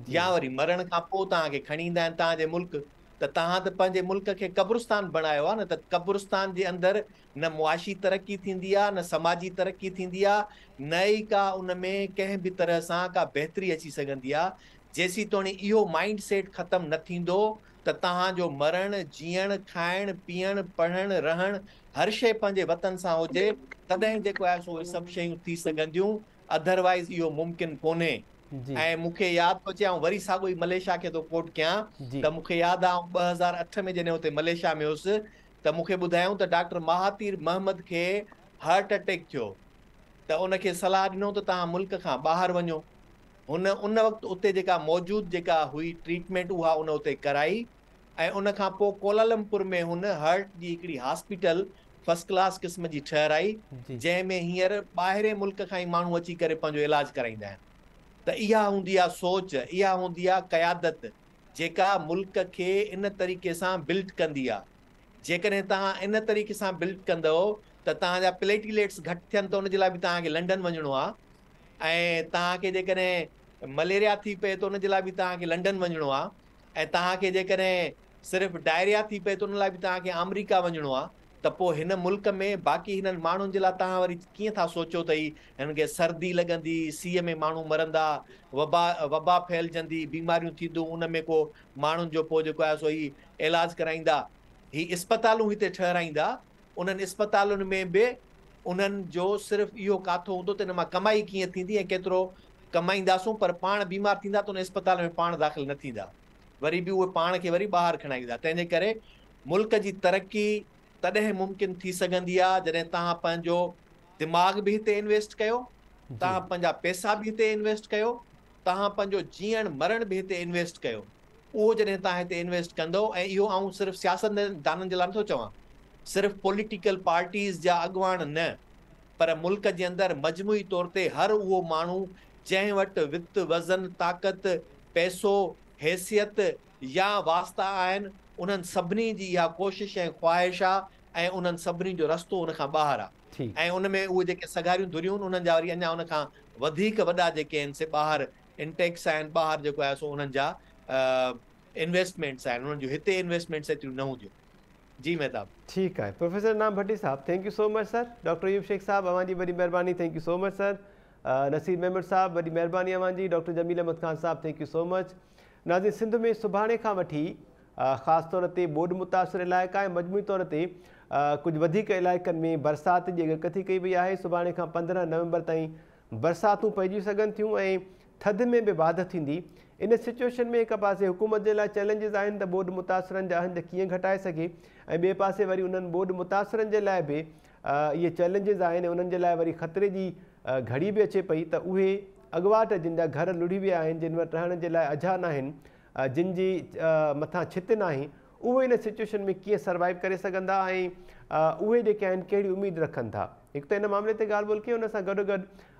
या वरी मरण खां पोइ तव्हांखे खणी ईंदा आहिनि तव्हांजे मुल्क, त तव्हां त पंहिंजे मुल्क खे कब्रिस्तान बणायो आहे न। त कब्रिस्तान जे अंदरि न मुआशी तरक़ी थींदी आहे, न समाजी तरक़ी थींदी आहे, न ई का उन में कंहिं बि तरह सां का बहितरी अची सघंदी आहे। जेसी तोणी इहो माइंड सेट ख़तमु न थींदो त तव्हांजो मरण, जीअण, खाइण, पीअण, पढ़णु, रहणु, हर शइ पंहिंजे वतन सां हुजे, तॾहिं जेको आहे सो सभु शयूं थी सघंदियूं, अदरवाइज़ इहो मुमकिन कोन्हे। ऐं मूंखे यादि थो अचे, वरी साॻियो ई मलेशिया खे थो कोट कयां, त मूंखे यादि आहे 2008 में जॾहिं हुते मलेशिया में हुयुसि त मूंखे ॿुधायूं त डॉक्टर महातीर मोहम्मद खे हार्ट अटैक थियो, त उनखे सलाह ॾिनो त तव्हां मुल्क खां ॿाहिरि वञो। हुन उन वक़्तु उते जेका मौजूदु जेका हुई ट्रीटमेंट उहा उन उते कराई, ऐं उन खां पोइ कोलालमपुर में हुन हार्ट जी हिकिड़ी हॉस्पिटल फर्स्ट क्लास क़िस्म जी ठहिराई, जंहिंमें हींअर ॿाहिरि मुल्क खां ई माण्हू अची करे पंहिंजो इलाजु कराईंदा आहिनि। त इहा हूंदी आहे सोच, इहा हूंदी आहे क़यादत, जेका मुल्क खे इन तरीक़े सां बिल्ड कंदी आहे। जेकॾहिं तव्हां इन तरीक़े सां बिल्ड कंदव त तव्हांजा प्लेटलेट्स घटि थियनि त उनजे लाइ बि तव्हांखे लंडन वञिणो आहे, ऐं तव्हांखे जेकॾहिं मलेरिया थी पए त उनजे लाइ बि तव्हांखे लंडन वञिणो आहे, ऐं तव्हांखे जेकॾहिं सिर्फ़ु डायरिया थी पए त उन लाइ बि तव्हांखे अमेरिका वञिणो आहे। त पोइ हिन मुल्क में बाक़ी हिननि माण्हुनि जे लाइ तव्हां वरी कीअं था सोचो त हिननि खे सर्दी लॻंदी, सीअ में माण्हू मरंदा, वबा फैलजंदी, बीमारियूं थींदियूं, उन में को माण्हुनि जो पोइ जेको आहे सो ही इलाजु कराईंदा, ही इस्पतालूं हिते ठहिराईंदा, उन्हनि इस्पतालुनि में बि उन्हनि जो सिर्फ़ु इहो काथो हूंदो त हिन मां कमाई कीअं थींदी ऐं केतिरो कमाईंदासूं, पर पाण बीमार थींदा त उन इस्पताल में पाण दाख़िल न थींदा, वरी बि उहे पाण खे वरी ॿाहिरि खणाईंदा। तंहिंजे करे मुल्क जी तरक़ी तॾहिं मुमकिन थी सघंदी आहे जॾहिं तव्हां पंहिंजो दिमाग़ बि हिते इन्वेस्ट कयो, तव्हां पंहिंजा पैसा बि हिते इन्वेस्ट कयो, तव्हां पंहिंजो जीअण मरण बि हिते इन्वेस्ट कयो। उहो जॾहिं तव्हां हिते इन्वेस्ट कंदो, ऐं इहो आउं सिर्फ़ु सियासतदाननि जे लाइ नथो चवां, सिर्फ़ु पॉलिटिकल पार्टीज़ जा अॻुवान न, पर मुल्क जे अंदरि मजमूई तौर ते हर उहो माण्हू जंहिं वटि वित्त, वज़न, ताक़त, पैसो, हैसियत या वास्ता आहिनि, उन्हनि सभिनी जी इहा कोशिशि ऐं ख़्वाहिश आहे, ऐं उन्हनि सभिनी जो रस्तो उन खां ॿाहिरि आहे। ऐं उन में उहे जेके सगारियूं धुरियूं आहिनि, उन्हनि जा वरी अञा उन खां वधीक वॾा जेके आहिनि से ॿाहिरि इंटेक्स आहिनि, ॿाहिरि जेको आहे सो उन्हनि जा इन्वेस्टमेंट्स आहिनि, उन्हनि जो हिते इन्वेस्टमेंट्स एतिरियूं न हुजूं। जी मेहताब, ठीकु आहे। प्रोफेसर नाम Bhatti sahab, thank you so much sir. Doctor Ayub Sheikh sahab, अवांजी वॾी महिरबानी, thank you so much sir. Naseer Memon sahab, वॾी महिरबानी अवांजी। Doctor Jameel Ahmed Khan sahab, thank you so much. नाज़रीन, सिंध में सुभाणे खां वठी ख़ासि तौर ते ॿोॾ मुतासिर इलाइक़ा ऐं मजमूई तौर ते कुझु वधीक इलाइक़नि में बरसाति जी अॻकथी कई वई आहे। सुभाणे खां 15 नवंबर ताईं बरसातूं पइजी सघनि थियूं, ऐं थधि में बि बाध थींदी। इन सिचुएशन में हिकु पासे हुकूमत जे लाइ चैलेंजिस आहिनि त ॿोॾि मुतासिरनि जा हंध कीअं घटाए सघे, ऐं ॿिए पासे वरी उन्हनि ॿोॾि मुतासिरनि जे लाइ बि इहे चैलेंजिस आहिनि, उन्हनि जे लाइ वरी ख़तरे जी घड़ी बि अचे पई त उहे अॻुवाट जिन जा घर लुढ़ी विया आहिनि, जिन वटि रहण जे लाइ अझा न आहिनि, जिन जी मथां छिति न आहे, उहे इन सिचुएशन में कीअं सर्वाइव करे सघंदा ऐं उहे जेके आहिनि कहिड़ी उमेद रखनि था। हिकु त इन मामले ते ॻाल्हि ॿोल कयूं, उन सां गॾोगॾु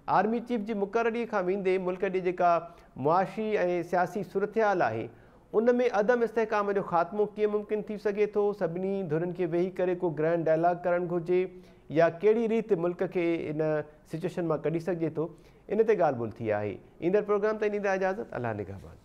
आर्मी चीफ जी मुक़ररीअ खां वेंदे मुल्क जी जेका मुआशी ऐं सियासी सूरतहाल आहे उन में अदम इस्तेहकाम जो ख़ात्मो कीअं मुमकिन थी सघे थो, सभिनी धुरनि खे वेही करे को ग्रैंड डायलॉग करणु घुरिजे या कहिड़ी रीति मुल्क खे इन सिचुएशन मां कढी सघिजे थो, इन ते ॻाल्हि ॿोल थी आहे। ईंदड़ प्रोग्राम ताईं ॾींदा इजाज़त। अलाह निगहबान।